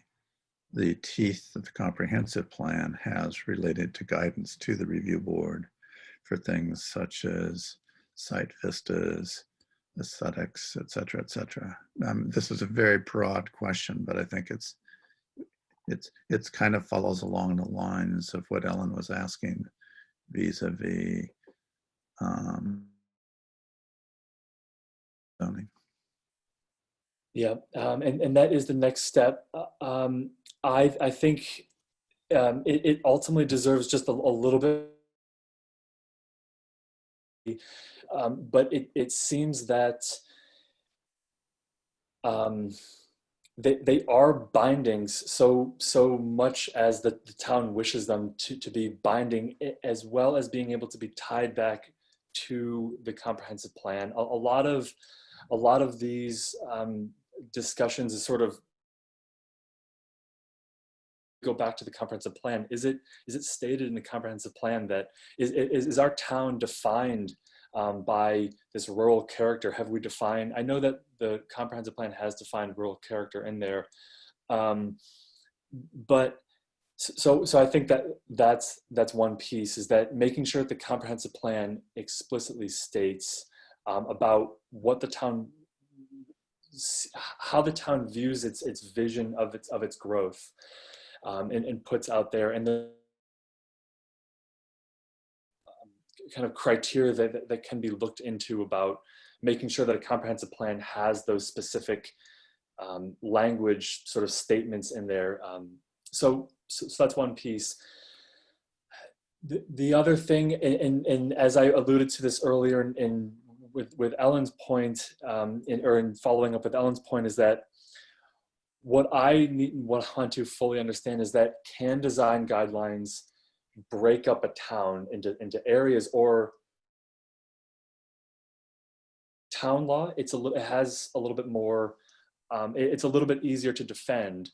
teeth that the comprehensive plan has related to guidance to the review board for things such as site vistas, aesthetics, et cetera, et cetera. This is a very broad question, but I think it's kind of follows along the lines of what Ellen was asking vis-a-vis zoning. Yeah, and that is the next step. I think it ultimately deserves just a little bit, but it seems that they are bindings so much as the town wishes them to be binding, as well as being able to be tied back to the comprehensive plan. A lot of these discussions is sort of go back to the comprehensive plan. Is it stated in the comprehensive plan that is our town defined by this rural character? Have we defined? I know that the comprehensive plan has defined rural character in there, but so I think that's one piece, is that making sure that the comprehensive plan explicitly states about what the town, how the town views its vision of its growth, and puts out there, and the kind of criteria that can be looked into about making sure that a comprehensive plan has those specific language sort of statements in there. So that's one piece. The other thing, and as I alluded to this earlier with Ellen's point, in following up with Ellen's point, is that what I want to fully understand is that, can design guidelines break up a town into areas, or town law? It has a little bit more, it's a little bit easier to defend.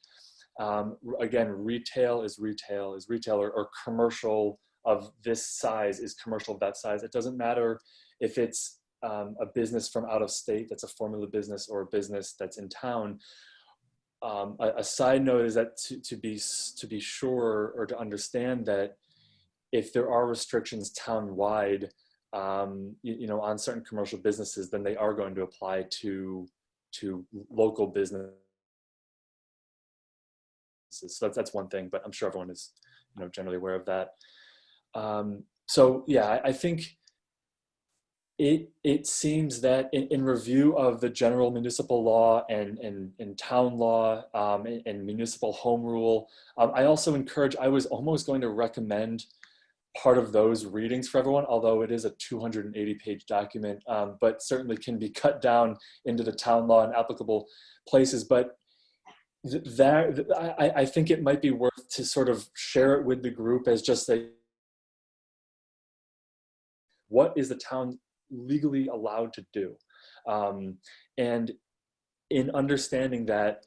Again, retail is retail, or commercial of this size is commercial of that size. It doesn't matter if it's a business from out of state that's a formula business, or a business that's in town. A side note is that to be sure, or to understand that if there are restrictions town-wide, on certain commercial businesses, then they are going to apply to local business. So that's one thing, but I'm sure everyone is generally aware of that. So yeah, I think it seems that in review of the general municipal law and town law, and municipal home rule, I also I was almost going to recommend part of those readings for everyone, although it is a 280-page document, but certainly can be cut down into the town law and applicable places. But I think it might be worth to sort of share it with the group as just what is the town legally allowed to do? And in understanding that,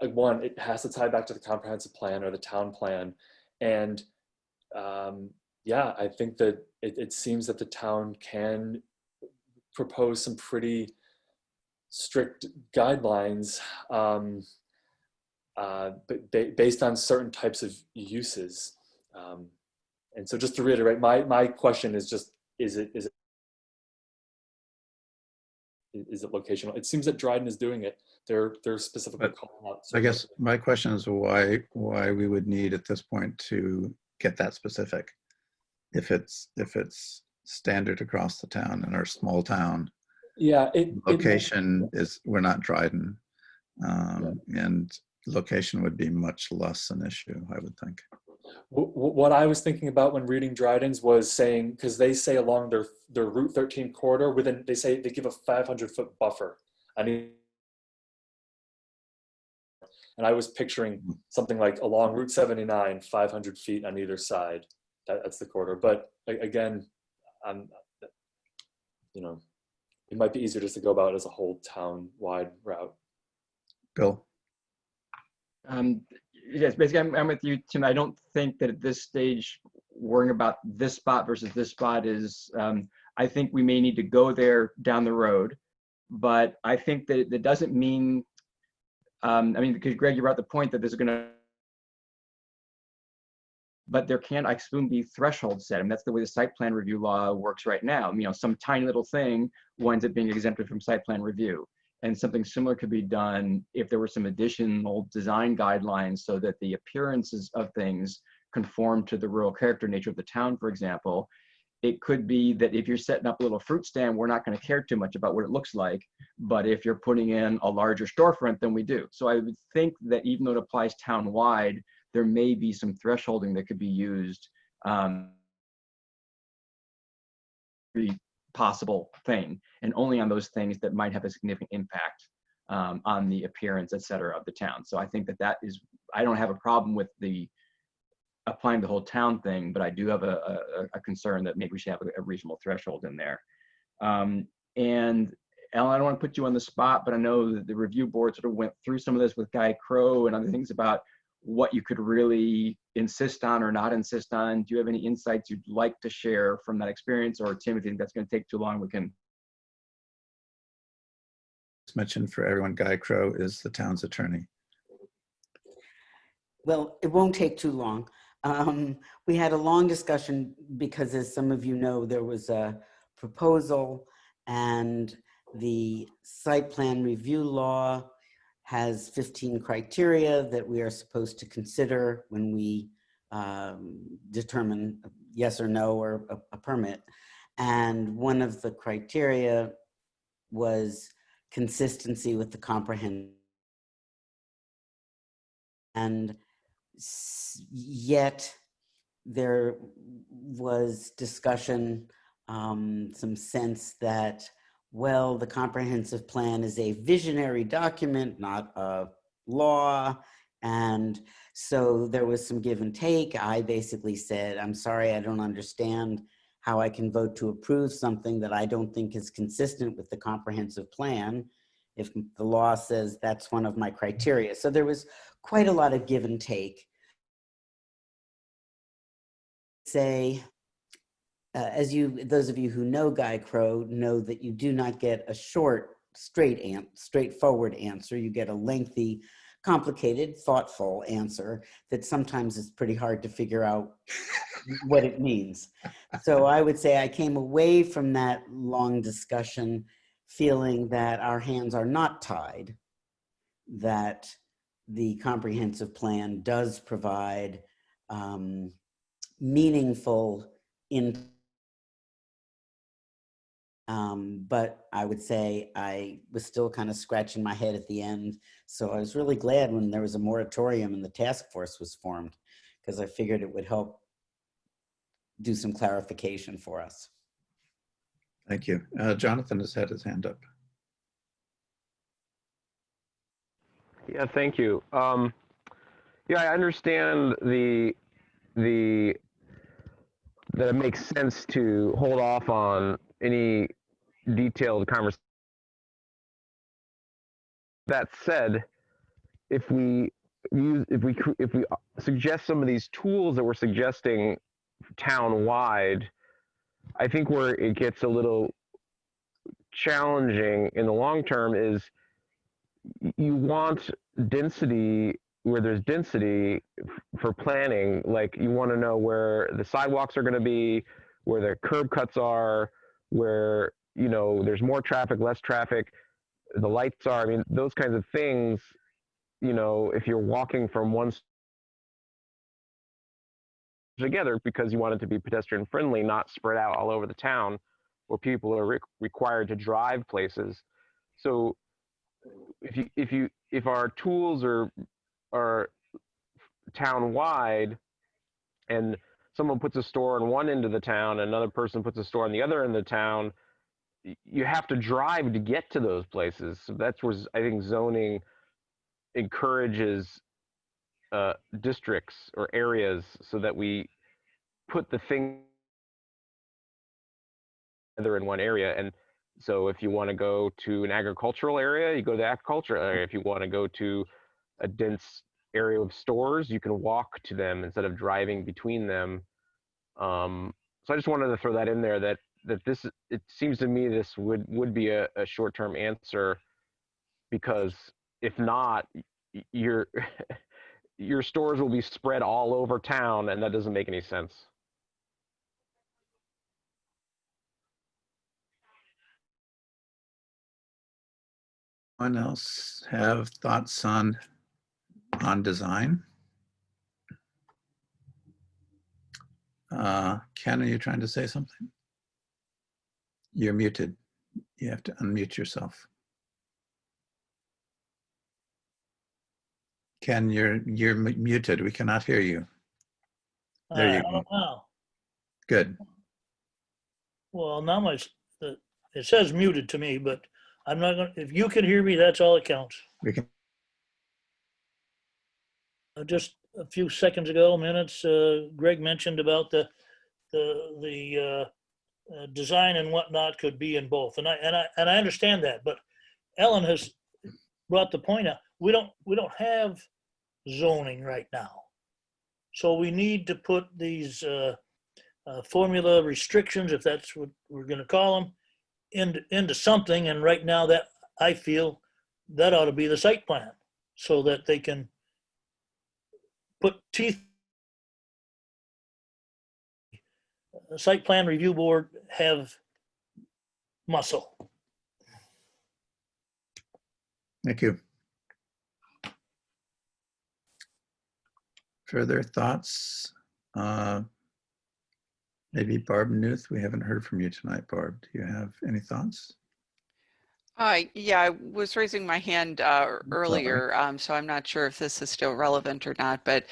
one, it has to tie back to the comprehensive plan or the town plan. And yeah, I think that it seems that the town can propose some pretty strict guidelines based on certain types of uses. And so just to reiterate, my question is just, is it locational? It seems that Dryden is doing it. They're specifically calling out. I guess my question is why we would need at this point to get that specific. If it's standard across the town in our small town. Yeah. Location is, we're not Dryden. And location would be much less an issue, I would think. What I was thinking about when reading Dryden's was saying, because they say along their Route 13 corridor, they say they give a 500-foot buffer. And I was picturing something like along Route 79, 500 feet on either side. That's the corridor. But again, it might be easier just to go about it as a whole town-wide route. Bill? Yes, basically, I'm with you, Tim. I don't think that at this stage, worrying about this spot versus this spot is, I think we may need to go there down the road. But I think that that doesn't mean, because Greg, you brought the point that there's going to, but there can, I assume, be thresholds set. That's the way the site plan review law works right now. Some tiny little thing winds up being exempted from site plan review. And something similar could be done if there were some additional design guidelines so that the appearances of things conform to the rural character nature of the town, for example. It could be that if you're setting up a little fruit stand, we're not going to care too much about what it looks like. But if you're putting in a larger storefront, then we do. So I would think that even though it applies town-wide, there may be some thresholding that could be used. Possible thing, and only on those things that might have a significant impact on the appearance, et cetera, of the town. So I think that is, I don't have a problem with the applying the whole town thing, but I do have a concern that maybe we should have a reasonable threshold in there. And Ellen, I don't want to put you on the spot, but I know that the review board sort of went through some of this with Guy Crow and other things about what you could really insist on or not insist on. Do you have any insights you'd like to share from that experience? Or Tim, if you think that's going to take too long, we can. It's mentioned for everyone, Guy Crow is the town's attorney. Well, it won't take too long. We had a long discussion because, as some of you know, there was a proposal, and the site plan review law has 15 criteria that we are supposed to consider when we determine yes or no or a permit. And one of the criteria was consistency with the comprehensive. And yet there was discussion, some sense that, well, the comprehensive plan is a visionary document, not a law. And so there was some give and take. I basically said, I'm sorry, I don't understand how I can vote to approve something that I don't think is consistent with the comprehensive plan if the law says that's one of my criteria. So there was quite a lot of give and take. Say, those of you who know Guy Crow know that you do not get a short, straightforward answer. You get a lengthy, complicated, thoughtful answer that sometimes is pretty hard to figure out what it means. So I would say I came away from that long discussion feeling that our hands are not tied, that the comprehensive plan does provide meaningful but I would say I was still kind of scratching my head at the end. So I was really glad when there was a moratorium and the task force was formed, because I figured it would help do some clarification for us. Thank you. Jonathan has had his hand up. Yeah, thank you. Yeah, I understand that it makes sense to hold off on any detailed conversation. That said, if we suggest some of these tools that we're suggesting town-wide, I think where it gets a little challenging in the long term is you want density where there's density for planning. Like, you want to know where the sidewalks are going to be, where the curb cuts are, where, you know, there's more traffic, less traffic, the lights are. I mean, those kinds of things, you know, if you're walking from one together because you want it to be pedestrian friendly, not spread out all over the town where people are required to drive places. So if our tools are town wide and someone puts a store on one end of the town and another person puts a store on the other end of the town, you have to drive to get to those places. So that's where I think zoning encourages districts or areas so that we put the thing together in one area. And so if you want to go to an agricultural area, you go to the agricultural area. If you want to go to a dense area of stores, you can walk to them instead of driving between them. So I just wanted to throw that in there, that this, it seems to me this would be a short-term answer, because if not, your your stores will be spread all over town, and that doesn't make any sense. Anyone else have thoughts on design? Ken, are you trying to say something? You're muted. You have to unmute yourself. Ken, you're muted. We cannot hear you. There you go. Now, Good. well, now it says muted to me, but I'm not gonna, if you can hear me, that's all that counts. We can. Just a few seconds ago, minutes, Greg mentioned about the design and whatnot could be in both, and I understand that. But Ellen has brought the point out. We don't have zoning right now, so we need to put these formula restrictions, if that's what we're going to call them, into something. And right now, that I feel that ought to be the site plan, so that they can put teeth. The site plan review board have muscle. Thank you. Further thoughts? Maybe Barb Newth, we haven't heard from you tonight, Barb. Do you have any thoughts? Yeah, I was raising my hand earlier, so I'm not sure if this is still relevant or not. But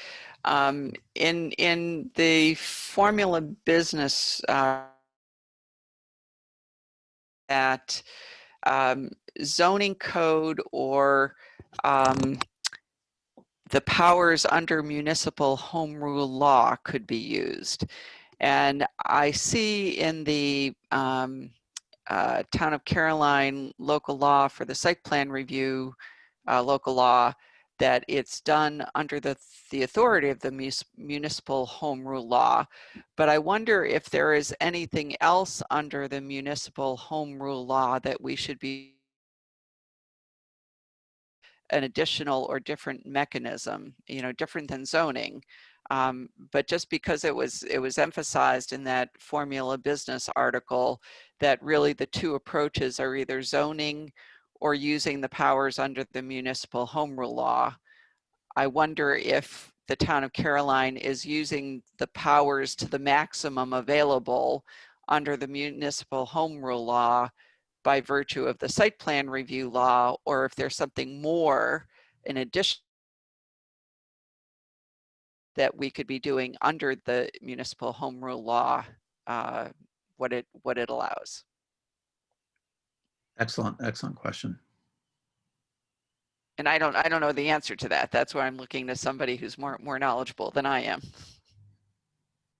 in the formula business, that zoning code or the powers under municipal home rule law could be used. And I see in the Town of Caroline local law for the site plan review local law that it's done under the authority of the municipal home rule law. But I wonder if there is anything else under the municipal home rule law that we should be an additional or different mechanism, you know, different than zoning. But just because it was emphasized in that formula business article that really the two approaches are either zoning or using the powers under the municipal home rule law, I wonder if the Town of Caroline is using the powers to the maximum available under the municipal home rule law by virtue of the site plan review law, or if there's something more in addition that we could be doing under the municipal home rule law, what it allows? Excellent question. And I don't know the answer to that. That's where I'm looking to somebody who's more knowledgeable than I am.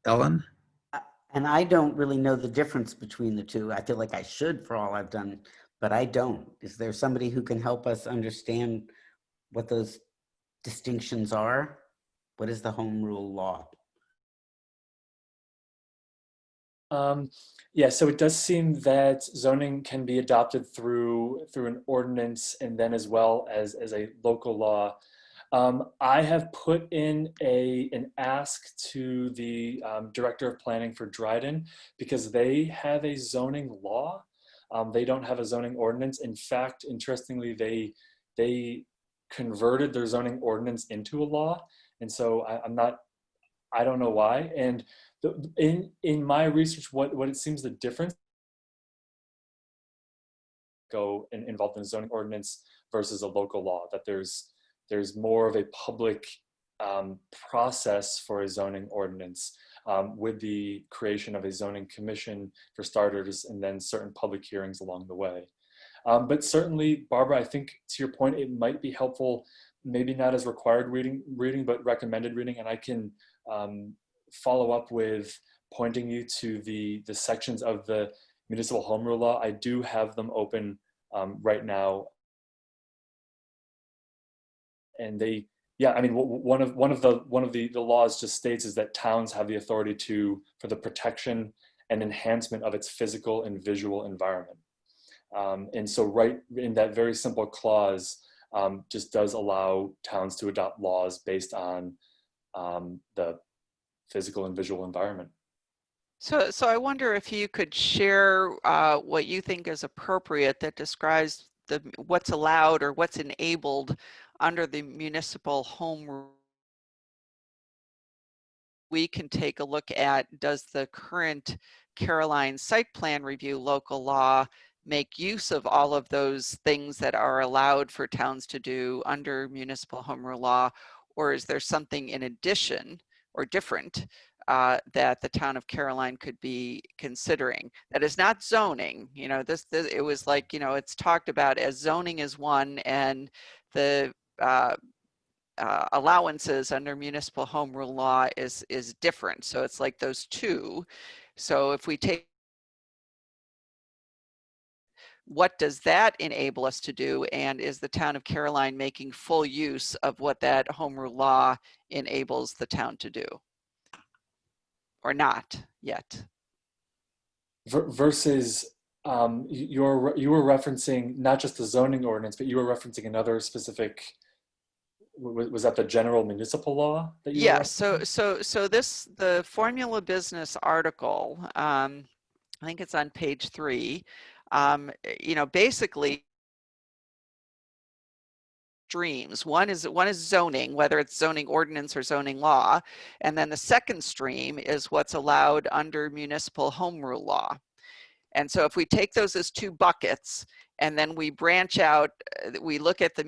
Ellen? And I don't really know the difference between the two. I feel like I should for all I've done, but I don't. Is there somebody who can help us understand what those distinctions are? What is the home rule law? Yeah, so it does seem that zoning can be adopted through an ordinance and then as well as a local law. I have put in an ask to the Director of Planning for Dryden because they have a zoning law. They don't have a zoning ordinance. In fact, interestingly, they converted their zoning ordinance into a law. And so I don't know why. And in my research, what it seems the difference involved in a zoning ordinance versus a local law, that there's more of a public process for a zoning ordinance with the creation of a zoning commission for starters, and then certain public hearings along the way. But certainly, Barbara, I think to your point, it might be helpful, maybe not as required reading, but recommended reading, and I can follow up with pointing you to the sections of the municipal home rule law. I do have them open right now, and I mean, one of the laws just states is that towns have the authority for the protection and enhancement of its physical and visual environment. And so right in that very simple clause just does allow towns to adopt laws based on the physical and visual environment. So I wonder if you could share what you think is appropriate that describes what's allowed or what's enabled under the municipal home rule. We can take a look at, does the current Caroline site plan review local law make use of all of those things that are allowed for towns to do under municipal home rule law, or is there something in addition or different that the town of Caroline could be considering that is not zoning? You know, this it was like, you know, it's talked about as zoning is one, and the allowances under municipal home rule law is different. So it's like those two. So if we take, what does that enable us to do? And is the town of Caroline making full use of what that home rule law enables the town to do? Or not yet? Versus you were referencing not just the zoning ordinance, but you were referencing another specific, was that the general municipal law that you were referencing? So the Formula Business article, I think it's on page 3, you know, basically streams. One is zoning, whether it's zoning ordinance or zoning law, and then the second stream is what's allowed under municipal home rule law. And so if we take those as two buckets, and then we branch out, we look at the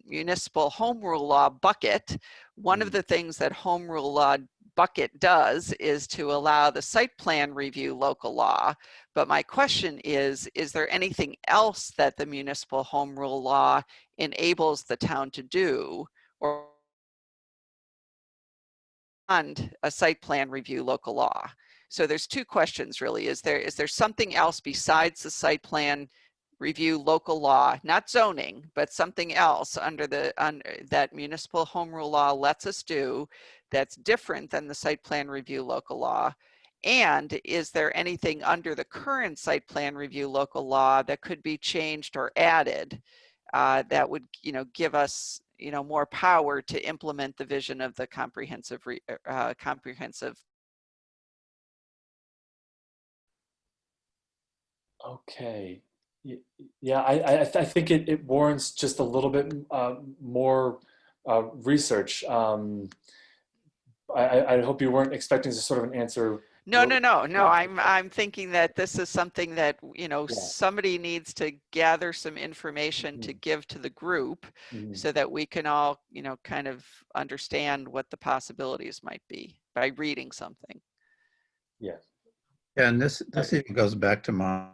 municipal home rule law bucket, one of the things that home rule law bucket does is to allow the site plan review local law. But my question is there anything else that the municipal home rule law enables the town to do, or beyond a site plan review local law? So there's two questions really. Is there something else besides the site plan review local law, not zoning, but something else under that municipal home rule law lets us do that's different than the site plan review local law? And is there anything under the current site plan review local law that could be changed or added that would, you know, give us, you know, more power to implement the vision of the comprehensive Okay. Yeah, I think it warrants just a little bit more research. I hope you weren't expecting sort of an answer No, no, no, no. I'm thinking that this is something that, you know, Yeah. somebody needs to gather some information to give to the group so that we can all, you know, kind of understand what the possibilities might be by reading something. Yes. Yeah, and this even goes back to my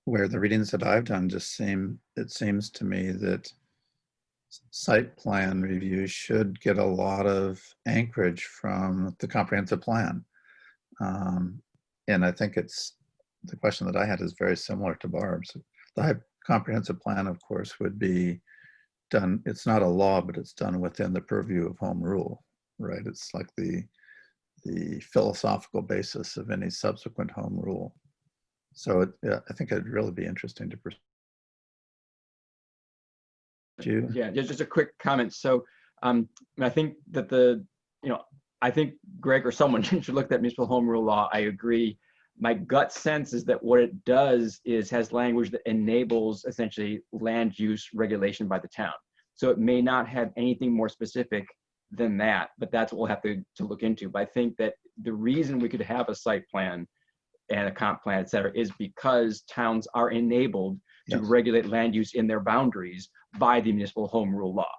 where the readings that I've done just it seems to me that site plan review should get a lot of anchorage from the comprehensive plan. And I think the question that I had is very similar to Barb's. The comprehensive plan, of course, would be done, it's not a law, but it's done within the purview of home rule, right? It's like the philosophical basis of any subsequent home rule. So I think it'd really be interesting to pursue. Yeah, just a quick comment. So I think that I think Greg or someone should look at municipal home rule law. I agree. My gut sense is that what it does is has language that enables essentially land use regulation by the town. So it may not have anything more specific than that, but that's what we'll have to look into. But I think that the reason we could have a site plan and a comp plan, et cetera, is because towns are enabled to regulate land use in their boundaries by the municipal home rule law.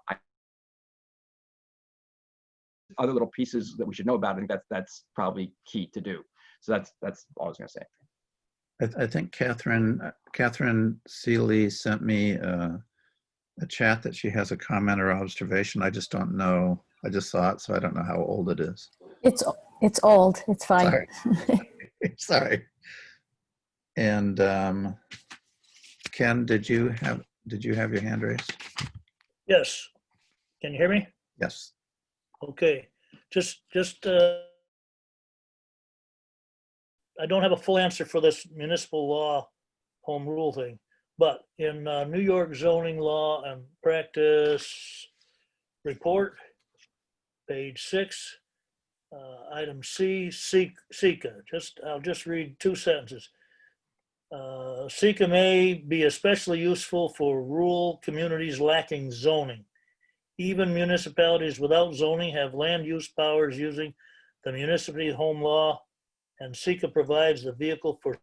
Other little pieces that we should know about, I think that's probably key to do. So that's all I was going to say. I think Catherine Seeley sent me a chat that she has a comment or observation. I just don't know. I just saw it, so I don't know how old it is. It's old. It's fine. Sorry. Sorry. And Ken, did you have your hand raised? Yes. Can you hear me? Yes. Okay. Just I don't have a full answer for this municipal law home rule thing, but in New York zoning law and practice report, page 6, item C, SECA. I'll just read 2 sentences. SECA may be especially useful for rural communities lacking zoning. Even municipalities without zoning have land use powers using the municipal home law, and SECA provides the vehicle for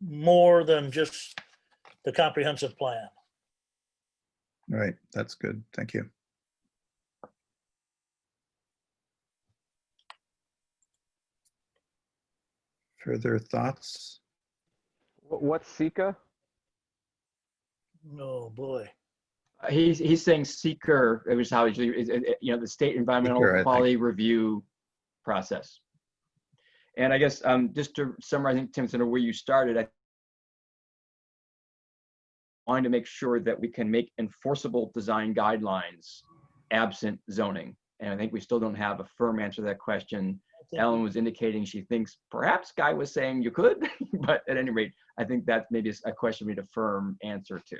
more than just the comprehensive plan. Right. That's good. Thank you. Further thoughts? What's Sika? Oh boy. He's saying seeker, it was how the state environmental Seeker, quality review process. And I guess just to summarize, I think Tim said where you started, I wanted to make sure that we can make enforceable design guidelines absent zoning. And I think we still don't have a firm answer to that question. Ellen was indicating she thinks perhaps Guy was saying you could, but at any rate, I think that maybe is a question we need a firm answer to.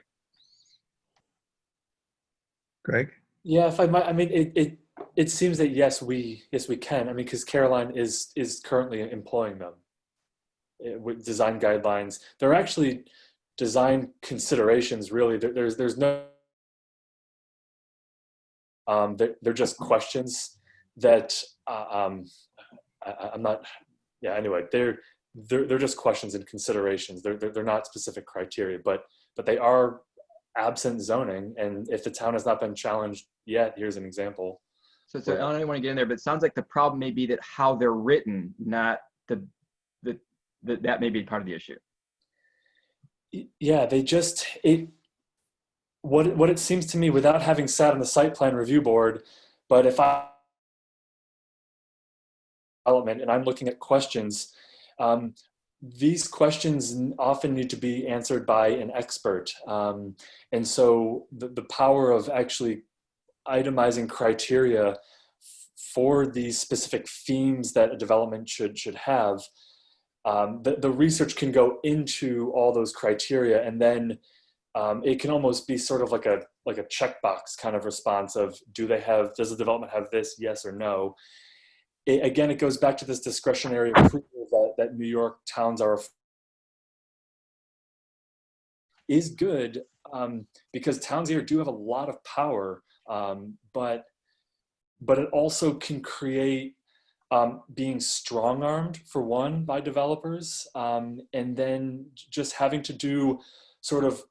Greg? Yeah, if I might, I mean, it seems that yes, we can. I mean, because Caroline is currently employing them with design guidelines. They're actually design considerations. Really, there's no. They're just questions that I'm not. Yeah. Anyway, they're just questions and considerations. They're not specific criteria, but they are absent zoning, and if the town has not been challenged yet, here's an example. So I don't want to get in there, but it sounds like the problem may be that how they're written, not that may be part of the issue. Yeah, what it seems to me, without having sat on the site plan review board, but if and I'm looking at questions, these questions often need to be answered by an expert. And so the power of actually itemizing criteria for these specific themes that a development should have, the research can go into all those criteria, and then it can almost be sort of like a checkbox kind of response of does the development have this, yes or no? Again, it goes back to this discretionary approval that New York towns is good, because towns here do have a lot of power But it also can create being strong-armed, for one, by developers, and then just having to do sort of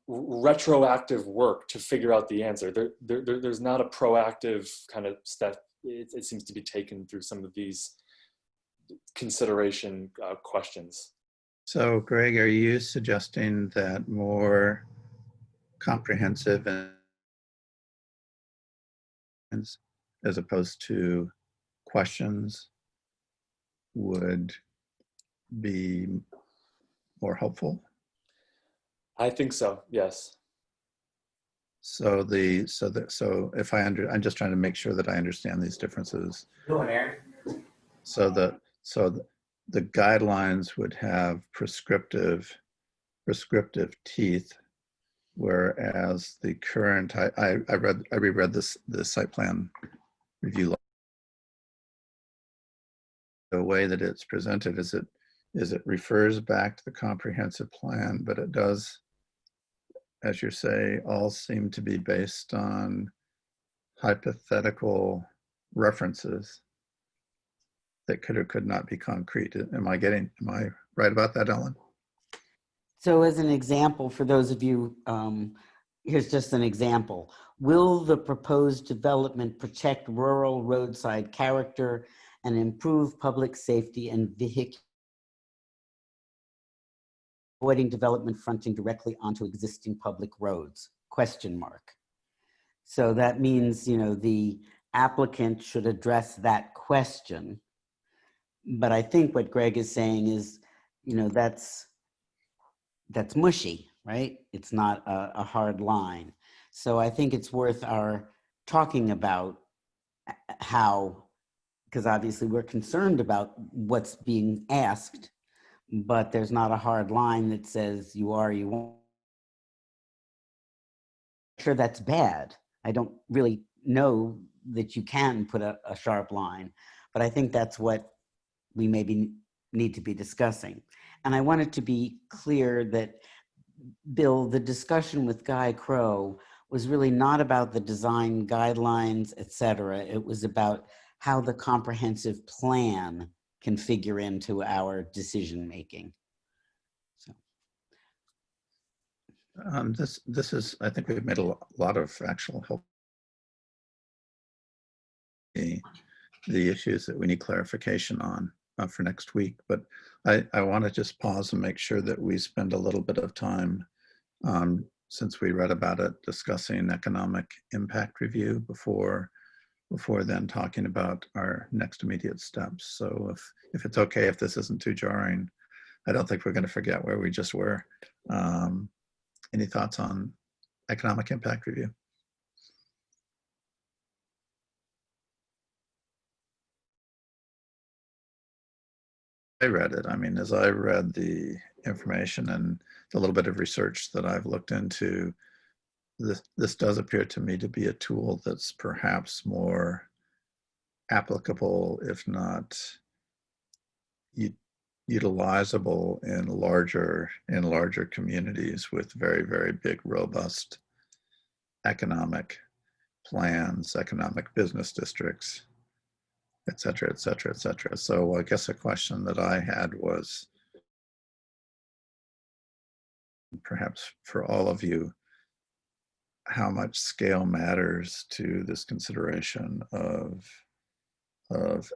retroactive work to figure out the answer. There's not a proactive kind of step. It seems to be taken through some of these consideration questions. So, Greg, are you suggesting that more comprehensive as opposed to questions would be more helpful? I think so, yes. So if I'm just trying to make sure that I understand these differences. So the guidelines would have prescriptive teeth, whereas the current, I reread the site plan review law. The way that it's presented is it refers back to the comprehensive plan, but it does, as you say, all seem to be based on hypothetical references that could or could not be concrete. Am I right about that, Ellen? So as an example, for those of you, here's just an example. Will the proposed development protect rural roadside character and improve public safety and vehicle, avoiding development fronting directly onto existing public roads? Question mark. So that means, the applicant should address that question. But I think what Greg is saying is, that's mushy, right? It's not a hard line. So I think it's worth our talking about how, because obviously we're concerned about what's being asked, but there's not a hard line that says you are, you won't. Sure, that's bad. I don't really know that you can put a sharp line, but I think that's what we maybe need to be discussing. And I wanted to be clear that, Bill, the discussion with Guy Crow was really not about the design guidelines, et cetera. It was about how the comprehensive plan can figure into our decision-making. So. This is, I think we've made a lot of actual help. The issues that we need clarification on for next week, but I want to just pause and make sure that we spend a little bit of time, since we read about it, discussing economic impact review before then talking about our next immediate steps. So if it's okay, if this isn't too jarring, I don't think we're going to forget where we just were. Any thoughts on economic impact review? I read it. I mean, as I read the information and the little bit of research that I've looked into, this does appear to me to be a tool that's perhaps more applicable, if not utilizable in larger communities with very, very big, robust economic plans, economic business districts, et cetera, et cetera, et cetera. So I guess a question that I had was, perhaps for all of you, how much scale matters to this consideration of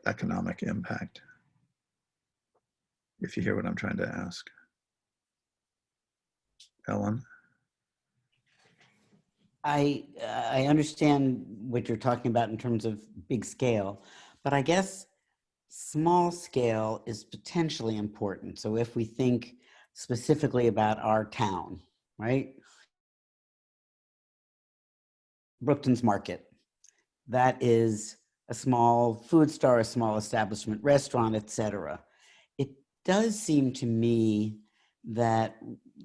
economic impact? If you hear what I'm trying to ask. Ellen? I understand what you're talking about in terms of big scale, but I guess small scale is potentially important. So if we think specifically about our town, right? Brookton's Market, that is a small food store, a small establishment, restaurant, etc. It does seem to me that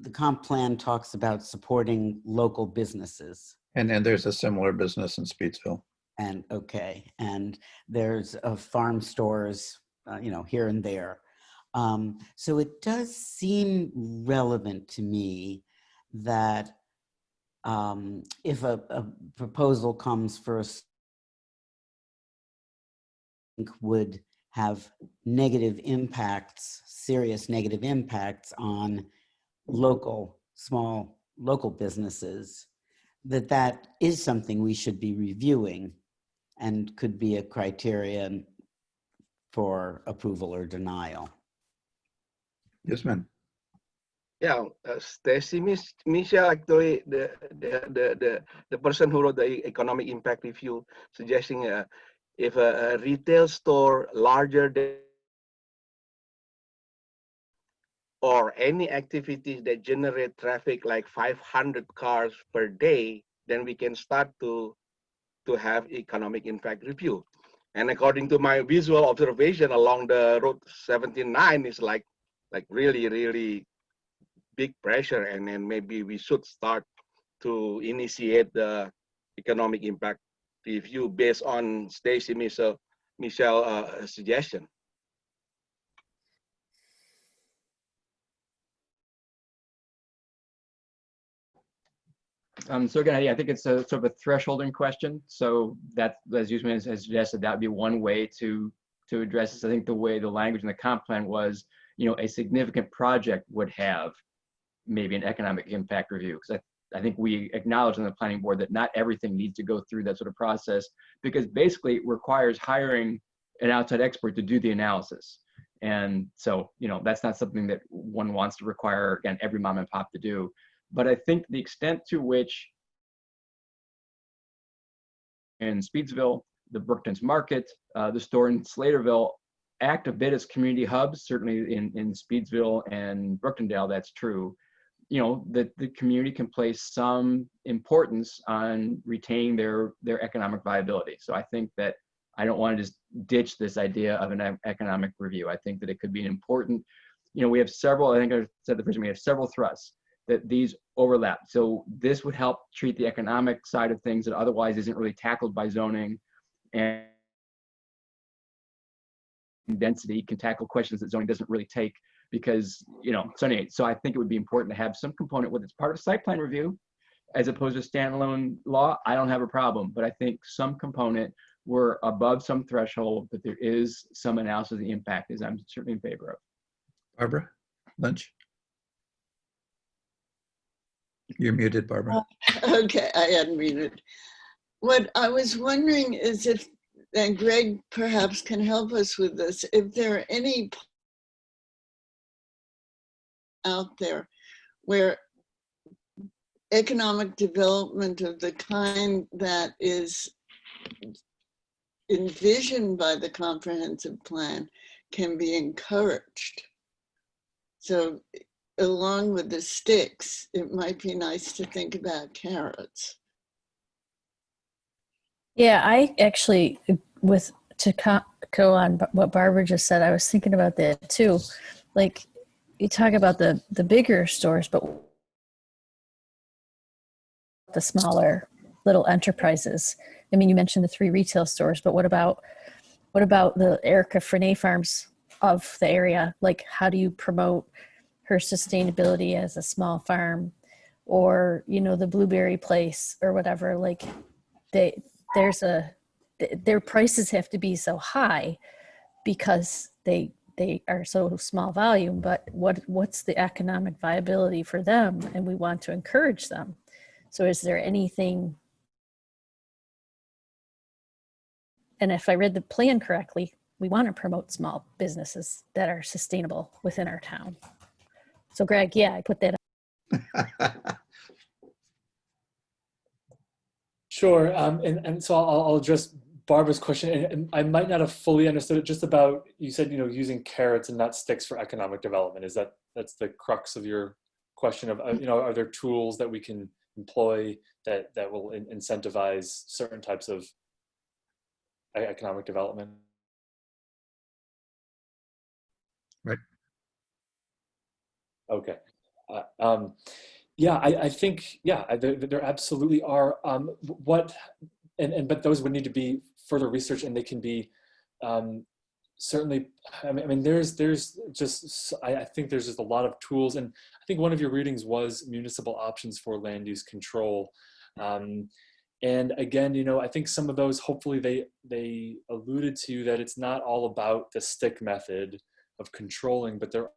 the comp plan talks about supporting local businesses. And there's a similar business in Speetsville. And okay, and there's farm stores, here and there. So it does seem relevant to me that if a proposal comes first, would have negative impacts, serious negative impacts on small local businesses, that is something we should be reviewing and could be a criterion for approval or denial. Yes, ma'am. Yeah, Stacy Michelle, actually, the person who wrote the economic impact review, suggesting if a retail store larger than or any activities that generate traffic like 500 cars per day, then we can start to have economic impact review. And according to my visual observation along the road 79 is like really, really big pressure, and then maybe we should start to initiate the economic impact review based on Stacy Michelle suggestion. So again, I think it's a sort of a thresholding question. So that, as Usman has suggested, that would be one way to address this. I think the way the language in the comp plan was, a significant project would have maybe an economic impact review. Because I think we acknowledge on the planning board that not everything needs to go through that sort of process, because basically it requires hiring an outside expert to do the analysis. And so, that's not something that one wants to require, again, every mom and pop to do. But I think the extent to which in Speedsville, the Brookton's Market, the store in Slaterville act a bit as community hubs, certainly in Speedsville and Brooktondale, that's true. That the community can place some importance on retaining their economic viability. So I think that I don't want to just ditch this idea of an economic review. I think that it could be an important, we have several, I think I said the first time, we have several thrusts that these overlap. So this would help treat the economic side of things that otherwise isn't really tackled by zoning, and density can tackle questions that zoning doesn't really take because, so I think it would be important to have some component, whether it's part of site plan review as opposed to standalone law, I don't have a problem, but I think some component were above some threshold, that there is some analysis of the impact is I'm certainly in favor of. Barbara Lynch. You're muted, Barbara. Okay, I had muted. What I was wondering is if, and Greg perhaps can help us with this, if there are any out there where economic development of the kind that is envisioned by the comprehensive plan can be encouraged. So along with the sticks, it might be nice to think about carrots. Yeah, I actually, to go on what Barbara just said, I was thinking about that too. Like, you talk about the bigger stores, but the smaller little enterprises. I mean, you mentioned the 3 retail stores, but what about the Erica Frenet farms of the area? Like, how do you promote her sustainability as a small farm, or, the Blueberry Place or whatever? Like, their prices have to be so high because they are so small volume, but what's the economic viability for them? And we want to encourage them. So is there anything, and if I read the plan correctly, we want to promote small businesses that are sustainable within our town. So Greg, yeah, I put that up. Sure, and so I'll address Barbara's question, and I might not have fully understood it. Just about, you said, using carrots and not sticks for economic development. That's the crux of your question of, are there tools that we can employ that will incentivize certain types of economic development? Right. Okay. Yeah, I think, yeah, there absolutely are. But those would need to be further researched, and they can be certainly, I mean, there's just, I think there's just a lot of tools. And I think one of your readings was municipal options for land use control. And again, you know, I think some of those, hopefully they alluded to that it's not all about the stick method of controlling, but there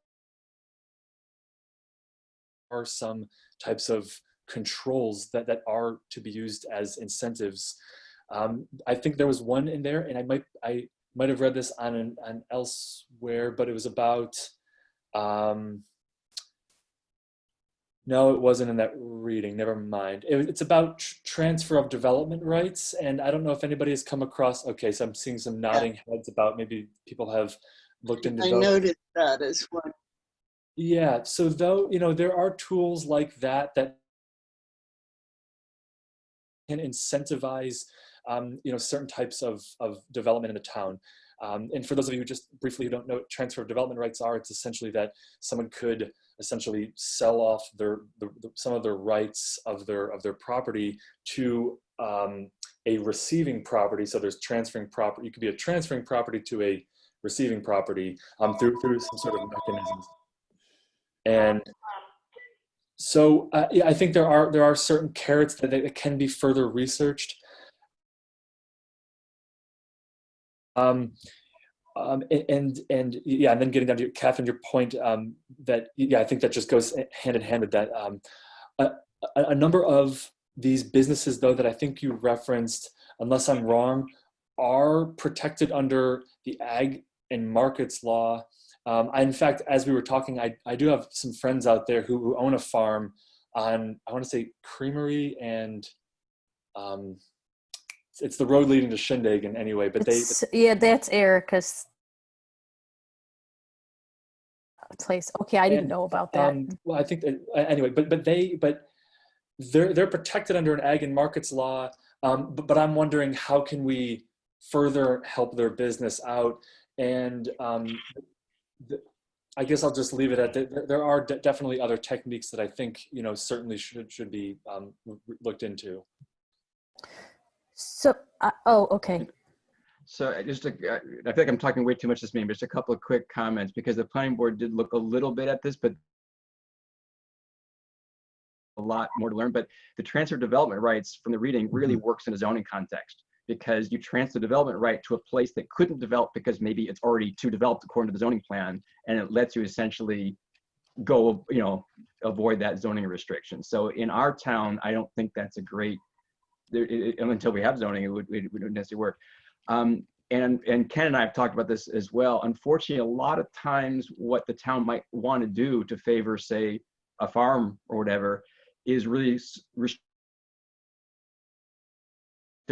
are some types of controls that are to be used as incentives. I think there was one in there, and I might have read this on elsewhere, but it was about, no, it wasn't in that reading, never mind. It's about transfer of development rights, and I don't know if anybody has come across, okay, so I'm seeing some nodding heads about maybe people have looked into I those. noticed that as one. Yeah, so though, you know, there are tools like that that can incentivize, you know, certain types of development in the town. And for those of you who just briefly don't know what transfer of development rights are, it's essentially that someone could essentially sell off some of their rights of their property to a receiving property. So there's transferring property. You could be a transferring property to a receiving property through some sort of mechanisms. And so yeah, I think there are certain carrots that can be further researched. And yeah, and then getting down to Catherine, your point that, yeah, I think that just goes hand in hand with that. A number of these businesses, though, that I think you referenced, unless I'm wrong, are protected under the ag and markets law. In fact, as we were talking, I do have some friends out there who own a farm on, I want to say, Creamery and it's the road leading to Shindagen anyway, but yeah, that's Erica's place. Okay, I didn't know about that. Well, I think that, anyway, but they're protected under an ag and markets law. But I'm wondering, how can we further help their business out? And I guess I'll just leave it at that. There are definitely other techniques that I think, you know, certainly should be looked into. So, oh, okay. So just I feel like I'm talking way too much this meeting, but just a couple of quick comments, because the planning board did look a little bit at this, but a lot more to learn. But the transfer of development rights from the reading really works in a zoning context, because you transfer the development right to a place that couldn't develop because maybe it's already too developed according to the zoning plan, and it lets you essentially go, you know, avoid that zoning restriction. So in our town, I don't think that's a great, until we have zoning, it wouldn't necessarily work. And Ken and I have talked about this as well. Unfortunately, a lot of times what the town might want to do to favor, say, a farm or whatever, is really restricted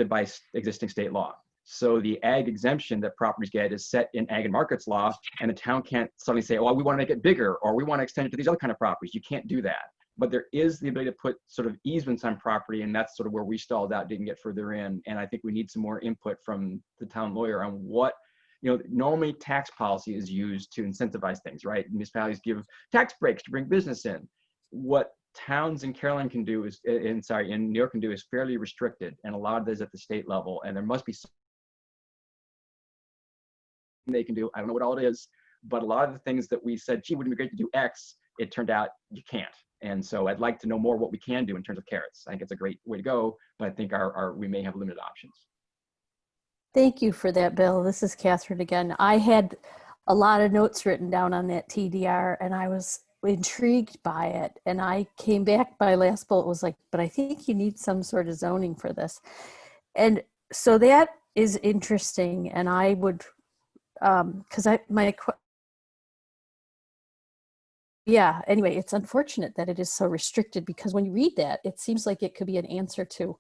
by existing state law. So the ag exemption that properties get is set in ag and markets law, and the town can't suddenly say, oh, we want to make it bigger, or we want to extend it to these other kind of properties. You can't do that. But there is the ability to put sort of easements on property, and that's sort of where we stalled out, didn't get further in. And I think we need some more input from the town lawyer on what, you know, normally tax policy is used to incentivize things, right? Municipalities give tax breaks to bring business in. What towns in Caroline can do is, in New York can do, is fairly restricted, and a lot of this at the state level. And there must be something they can do. I don't know what all it is, but a lot of the things that we said, gee, wouldn't it be great to do X, it turned out you can't. And so I'd like to know more what we can do in terms of carrots. I think it's a great way to go, but I think we may have limited options. Thank you for that, Bill. This is Catherine again. I had a lot of notes written down on that TDR, and I was intrigued by it. And I came back, my last bullet was like, but I think you need some sort of zoning for this. And so that is interesting. And I would, yeah, anyway, it's unfortunate that it is so restricted, because when you read that, it seems like it could be an answer to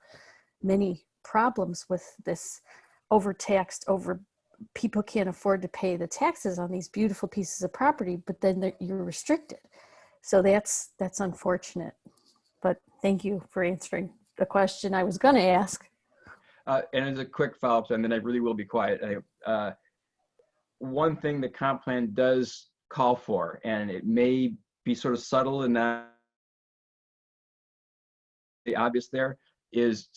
many problems with this overtaxed, people can't afford to pay the taxes on these beautiful pieces of property, but then you're restricted. So that's unfortunate. But thank you for answering the question I was going to ask. And as a quick follow-up, and then I really will be quiet. One thing the comp plan does call for, and it may be sort of subtle and not the obvious there, is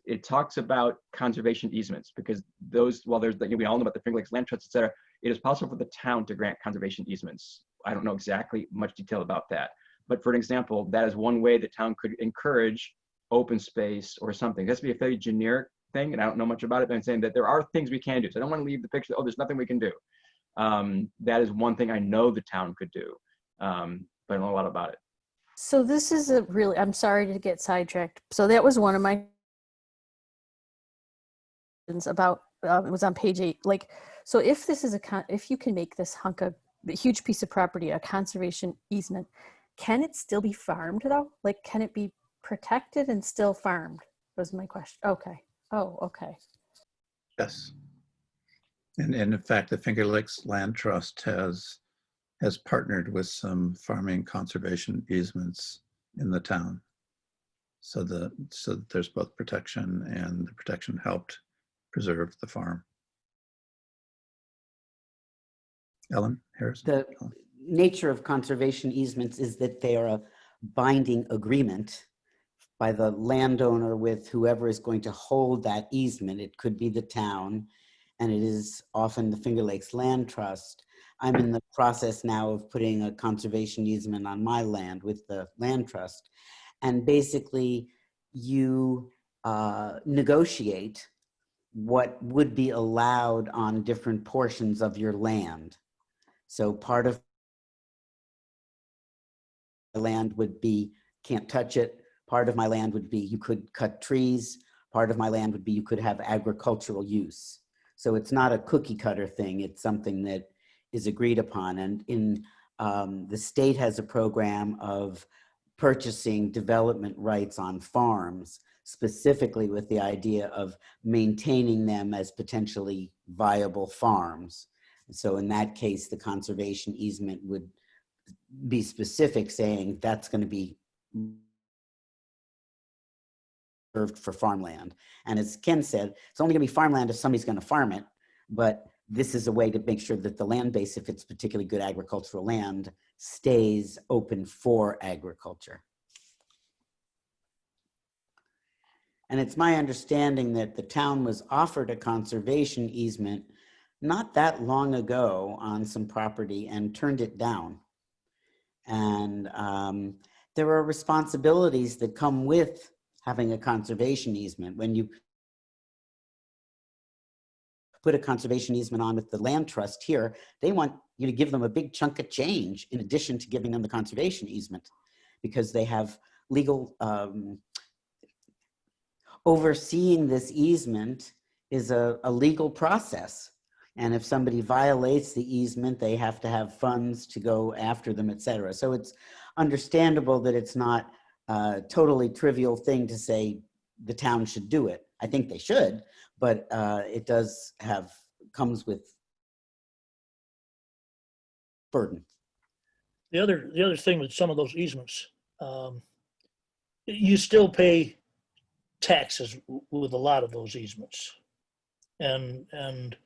it talks about conservation easements, because those, while there's, we all know about the Finger Lakes land trusts, et cetera, it is possible for the town to grant conservation easements. I don't know exactly much detail about that, but for an example, that is one way the town could encourage open space or something. It has to be a very generic thing, and I don't know much about it, but I'm saying that there are things we can do. So I don't want to leave the picture, oh, there's nothing we can do. That is one thing I know the town could do, but I don't know a lot about it. So this is a really, I'm sorry to get sidetracked. So that was one of my about, it was on page 8. Like, so if this is if you can make this a huge piece of property a conservation easement, can it still be farmed though? Like, can it be protected and still farmed? Was my question. Okay. Oh, okay. Yes. And in fact, the Finger Lakes Land Trust has partnered with some farming conservation easements in the town. So there's both protection, and the protection helped preserve the farm. Ellen Harris? The nature of conservation easements is that they are a binding agreement by the landowner with whoever is going to hold that easement. It could be the town, and it is often the Finger Lakes Land Trust. I'm in the process now of putting a conservation easement on my land with the land trust. And basically you negotiate what would be allowed on different portions of your land. So part of my land would be, can't touch it. Part of my land would be, you could cut trees. Part of my land would be, you could have agricultural use. So it's not a cookie cutter thing. It's something that is agreed upon. And in the state has a program of purchasing development rights on farms, specifically with the idea of maintaining them as potentially viable farms. So in that case, the conservation easement would be specific, saying that's going to be reserved for farmland. And as Ken said, it's only going to be farmland if somebody's going to farm it. But this is a way to make sure that the land base, if it's particularly good agricultural land, stays open for agriculture. And it's my understanding that the town was offered a conservation easement not that long ago on some property and turned it down. And there are responsibilities that come with having a conservation easement. When you put a conservation easement on with the land trust here, they want you to give them a big chunk of change in addition to giving them the conservation easement, because they have legal, overseeing this easement is a legal process. And if somebody violates the easement, they have to have funds to go after them, et cetera. So it's understandable that it's not a totally trivial thing to say the town should do it. I think they should, but it does comes with burden. The other thing with some of those easements, you still pay taxes with a lot of those easements, and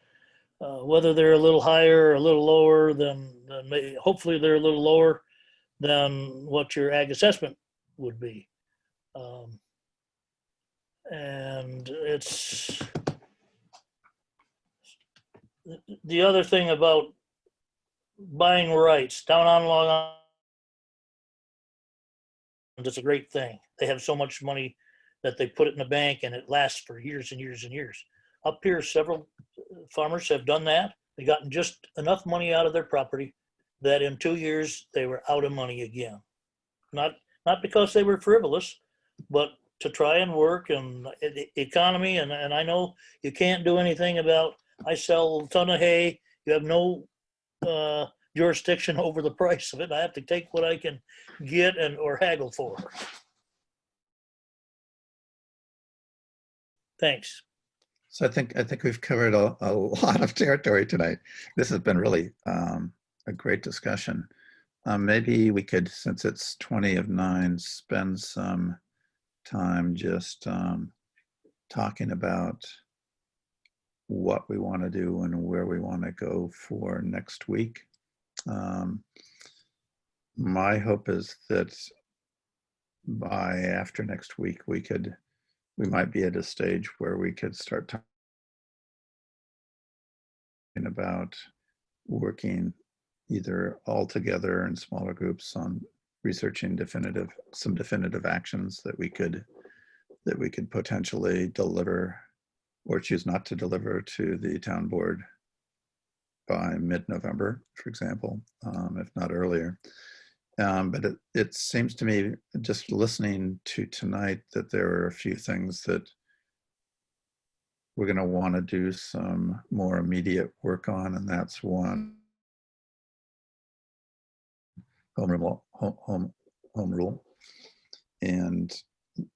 whether they're a little higher or a little lower than maybe, hopefully they're a little lower than what your ag assessment would be. And it's the other thing about buying rights down on Long Island. It's a great thing. They have so much money that they put it in the bank and it lasts for years and years and years. Up here, several farmers have done that. They gotten just enough money out of their property that in 2 years they were out of money again. Not because they were frivolous, but to try and work and the economy. And I know you can't do anything about, I sell a ton of hay, you have no jurisdiction over the price of it. I have to take what I can get or haggle for. Thanks. So I think we've covered a lot of territory tonight. This has been really a great discussion. Maybe we could, since it's 20 of 9, spend some time just talking about what we want to do and where we want to go for next week. My hope is that by after next week, we might be at a stage where we could start talking about working either all together in smaller groups on researching some definitive actions that we could potentially deliver or choose not to deliver to the town board by mid-November, for example, if not earlier. But it seems to me, just listening to tonight, that there are a few things that we're going to want to do some more immediate work on, and that's one, home rule, and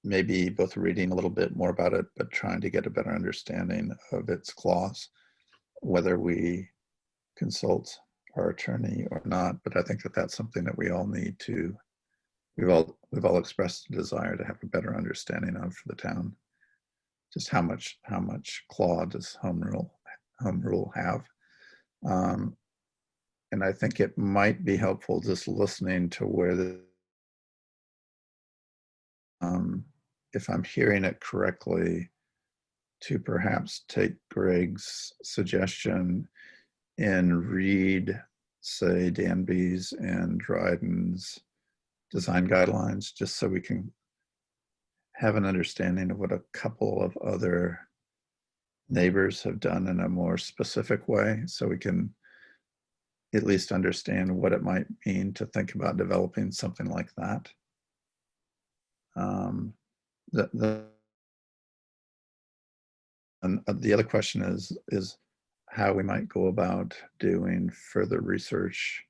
maybe both reading a little bit more about it, but trying to get a better understanding of its clause, whether we consult our attorney or not. But I think that that's something that we all need to, we've all expressed a desire to have a better understanding of for the town. Just how much claw does home rule have? And I think it might be helpful just listening to where if I'm hearing it correctly, to perhaps take Greg's suggestion and read, say, Danby's and Dryden's design guidelines, just so we can have an understanding of what a couple of other neighbors have done in a more specific way, so we can at least understand what it might mean to think about developing something like that. And the other question is how we might go about doing further research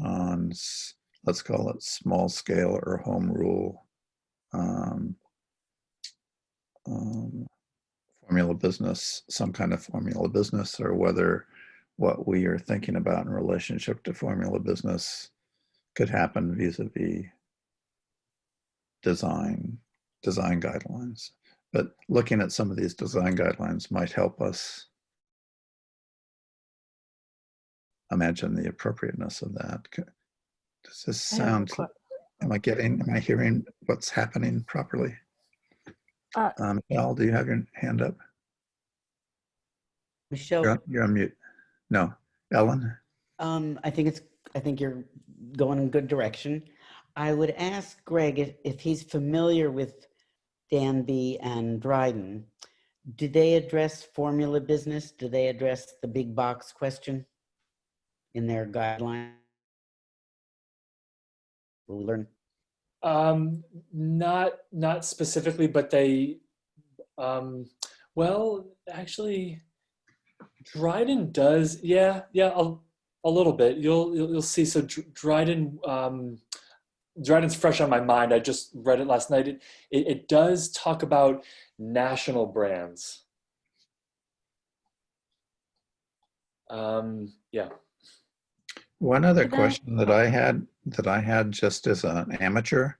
on, let's call it small scale or home rule formula business, some kind of formula business, or whether what we are thinking about in relationship to formula business could happen vis-a-vis design guidelines. But looking at some of these design guidelines might help us imagine the appropriateness of that. Does this sound, am I hearing what's happening properly? Al, do you have your hand up? Michelle, you're on mute. No, Ellen? I think you're going in a good direction. I would ask Greg if he's familiar with Danby and Dryden. Do they address formula business? Do they address the big box question in their guidelines? Will we learn? Not specifically, but they, well, actually, Dryden does, yeah, a little bit. You'll see. So Dryden, Dryden's fresh on my mind. I just read it last night. It does talk about national brands. Yeah. One other question that I had just as an amateur,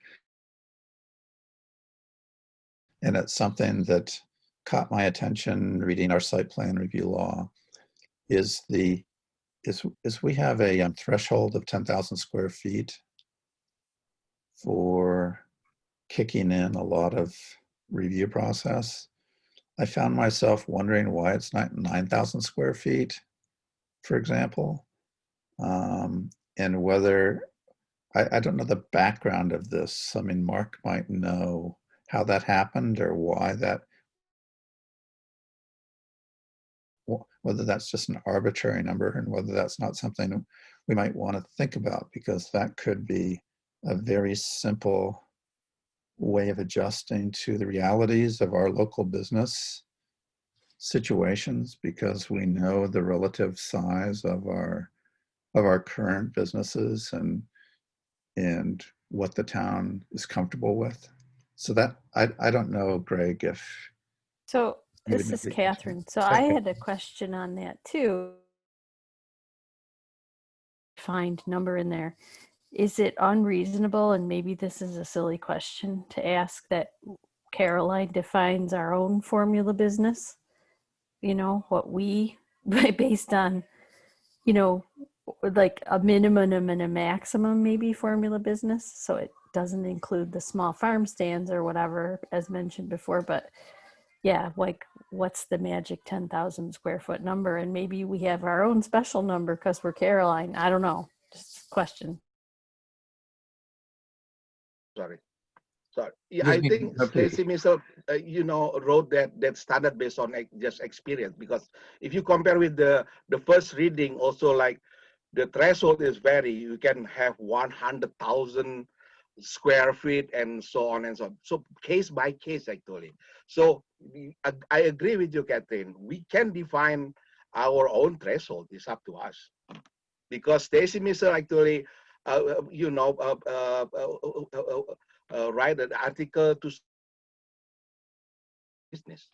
and it's something that caught my attention reading our site plan review law, is we have a threshold of 10,000 square feet for kicking in a lot of review process. I found myself wondering why it's not 9,000 square feet, for example, and whether, I don't know the background of this. I mean, Mark might know how that happened or why that, whether that's just an arbitrary number and whether that's not something we might want to think about, because that could be a very simple way of adjusting to the realities of our local business situations, because we know the relative size of our current businesses and what the town is comfortable with. So that I don't know, Greg, if so this is Catherine. So I had a question on that too. Find number in there. Is it unreasonable, and maybe this is a silly question to ask, that Caroline defines our own formula business? You know, what we, based on, you know, like a minimum and a maximum maybe formula business. So it doesn't include the small farm stands or whatever, as mentioned before, but yeah, like what's the magic 10,000 square foot number? And maybe we have our own special number because we're Caroline. I don't know. Just a question. Sorry. Sorry. Yeah, Yes, I think no, please. Stacy Missile, wrote that standard based on just experience. Because if you compare with the first reading, also like the threshold is vary. You can have 100,000 square feet and so on and so on. So case by case actually. So I agree with you, Catherine. We can define our own threshold. It's up to us. Because Stacy Missile actually, write an article to business.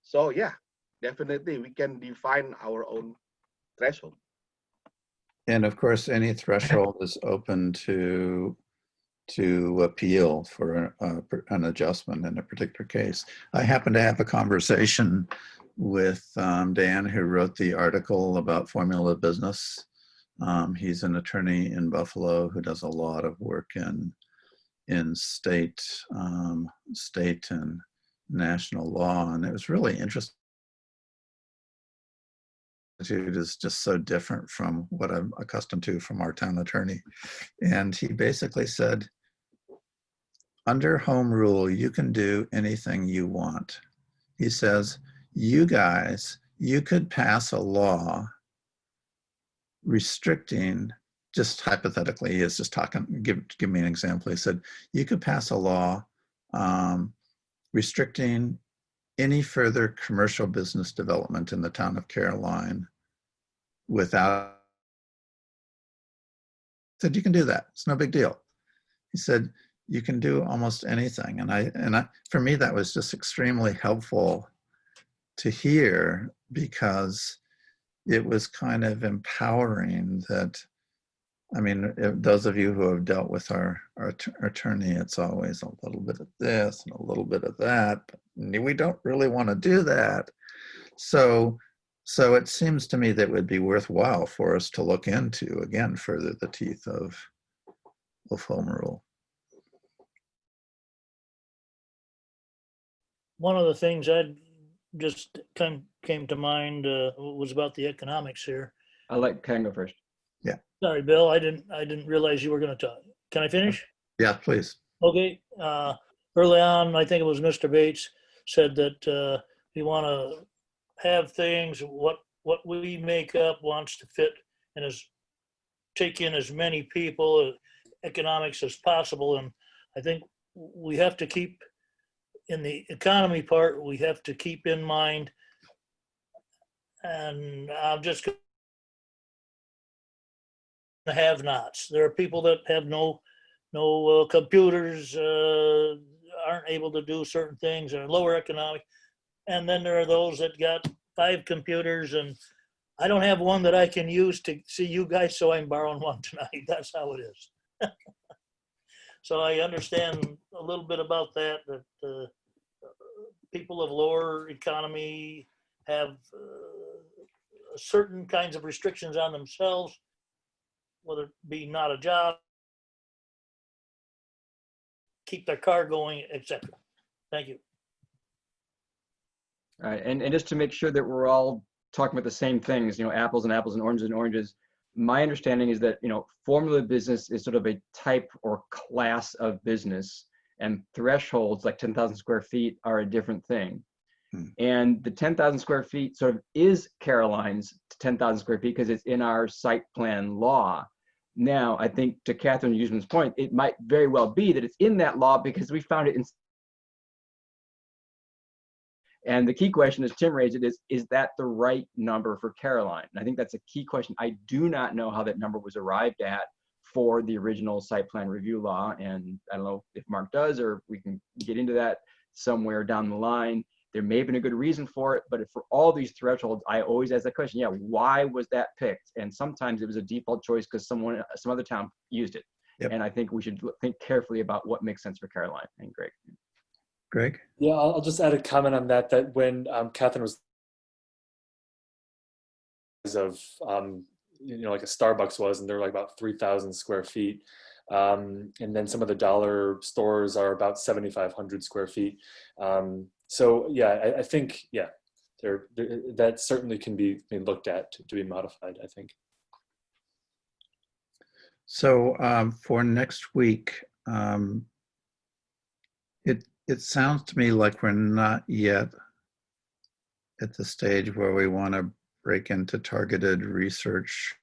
So yeah, definitely we can define our own threshold. And of course, any threshold is open to appeal for an adjustment in a particular case. I happen to have a conversation with Dan, who wrote the article about formula business. He's an attorney in Buffalo who does a lot of work in state and national law, and it was really interesting. It is just so different from what I'm accustomed to from our town attorney. And he basically said, under home rule, you can do anything you want. He says, you guys, you could pass a law restricting, just hypothetically, he is just talking, give me an example. He said, you could pass a law restricting any further commercial business development in the town of Caroline without, he said, you can do that. It's no big deal. He said, you can do almost anything. And I, for me, that was just extremely helpful to hear, because it was kind of empowering that, I mean, those of you who have dealt with our attorney, it's always a little bit of this and a little bit of that, but we don't really want to do that. So it seems to me that it would be worthwhile for us to look into, again, further the teeth of home rule. One of the things I just came to mind was about the economics here. I'll let Ken go first. Yeah. Sorry, Bill, I didn't realize you were going to talk. Can I finish? Yeah, please. Okay. Early on, I think it was Mr. Bates said that we want to have things, what we make up wants to fit and take in as many people, economics as possible. And I think we have to keep, in the economy part, we have to keep in mind, and I'm just going to have-nots. There are people that have no computers, aren't able to do certain things, are lower economic. And then there are those that got 5 computers, and I don't have one that I can use to see you guys, so I'm borrowing one tonight. That's how it is. So I understand a little bit about that people of lower economy have certain kinds of restrictions on themselves, whether it be not a job, keep their car going, etc. Thank you. All right, and just to make sure that we're all talking about the same things, apples and apples and oranges, my understanding is that, formula business is sort of a type or class of business, and thresholds like 10,000 square feet are a different thing. And the 10,000 square feet sort of is Caroline's 10,000 square feet because it's in our site plan law. Now, I think to Catherine Usman's point, it might very well be that it's in that law because we found it in. And the key question, as Tim raised it, is that the right number for Caroline? And I think that's a key question. I do not know how that number was arrived at for the original site plan review law. And I don't know if Mark does, or we can get into that somewhere down the line. There may have been a good reason for it, but for all these thresholds, I always ask that question, yeah, why was that picked? And sometimes it was a default choice because some other town used it. Yep. And I think we should think carefully about what makes sense for Caroline and Greg. Greg? Yeah, I'll just add a comment on that when Catherine was of, like a Starbucks was, and they're like about 3,000 square feet. And then some of the dollar stores are about 7,500 square feet. So yeah, I think, yeah, that certainly can be looked at to be modified, I think. So for next week, it sounds to me like we're not yet at the stage where we want to break into targeted research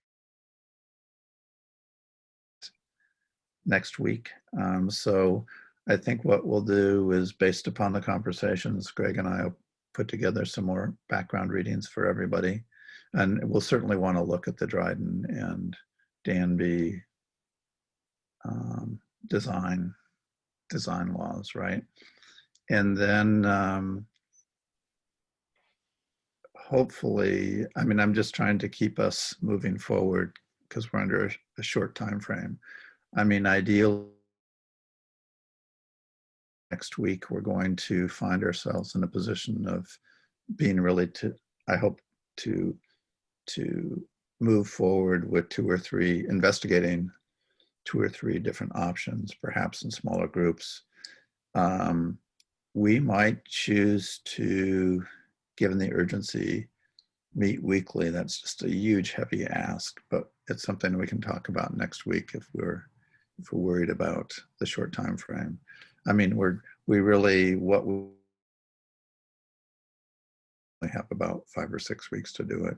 next week. So I think what we'll do is, based upon the conversations, Greg and I will put together some more background readings for everybody. And we'll certainly want to look at the Dryden and Danby design laws, right? And then hopefully, I mean, I'm just trying to keep us moving forward because we're under a short time frame. I mean, ideally, next week, we're going to find ourselves in a position of being really I hope to move forward with investigating 2 or 3 different options, perhaps in smaller groups. We might choose to, given the urgency, meet weekly. That's just a huge, heavy ask, but it's something we can talk about next week if we're worried about the short time frame. I mean, we have about 5 or 6 weeks to do it.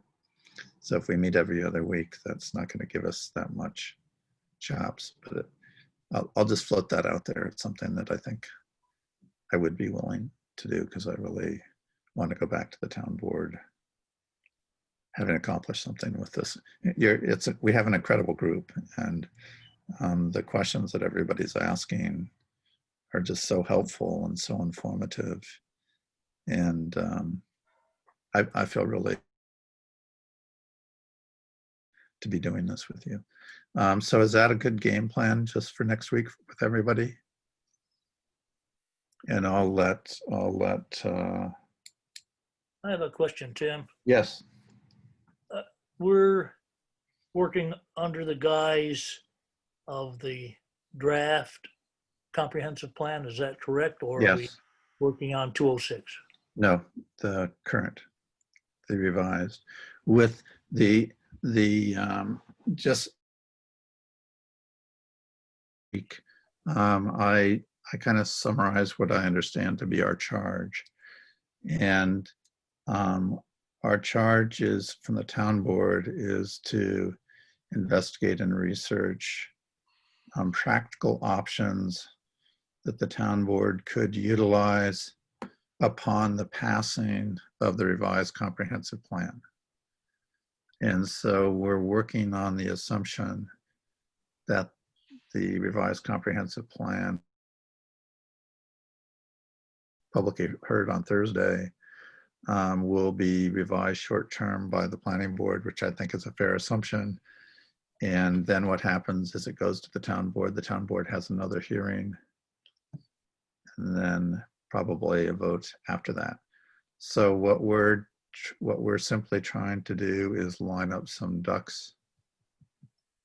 So if we meet every other week, that's not going to give us that much chops. But I'll just float that out there. It's something that I think I would be willing to do because I really want to go back to the town board having accomplished something with this. We have an incredible group, and the questions that everybody's asking are just so helpful and so informative. And I feel really to be doing this with you. So is that a good game plan just for next week with everybody? And I'll let. I have a question, Tim. Yes. We're working under the guise of the draft comprehensive plan. Is that correct? Or are we Yes. working on 206? No, the current, the revised, with the just I kind of summarize what I understand to be our charge, and our charge is from the town board is to investigate and research practical options that the town board could utilize upon the passing of the revised comprehensive plan. And so we're working on the assumption that the revised comprehensive plan, publicly heard on Thursday, will be revised short-term by the planning board, which I think is a fair assumption. And then what happens is it goes to the town board has another hearing, and then probably a vote after that. So what we're simply trying to do is line up some ducks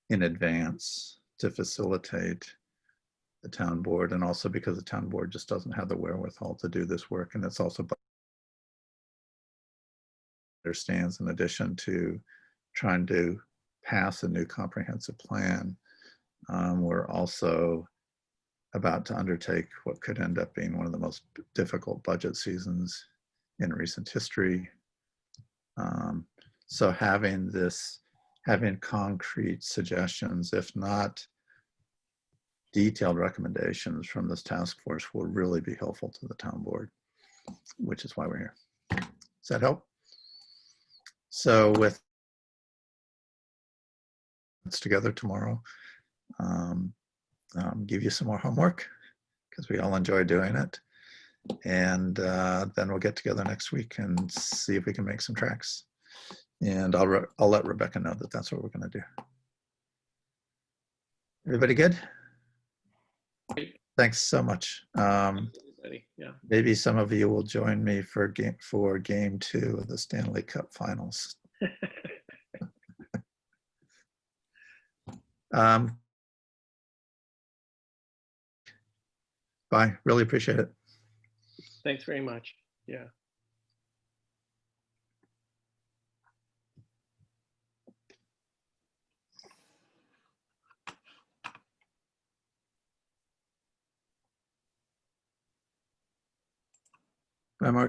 in advance to facilitate the town board, and also because the town board just doesn't have the wherewithal to do this work. And it's also understands, in addition to trying to pass a new comprehensive plan, we're also about to undertake what could end up being one of the most difficult budget seasons in recent history. So having concrete suggestions, if not detailed recommendations from this task force, will really be helpful to the town board, which is why we're here. Does that help? So with it's together tomorrow, give you some more homework because we all enjoy doing it. And then we'll get together next week and see if we can make some tracks. And I'll let Rebecca know that that's what we're going to do. Everybody good? Thanks so much. Yeah. Maybe some of you will join me for game 2 of the Stanley Cup Finals. Bye. Really appreciate it. Thanks very much. Yeah. Bye, Mark.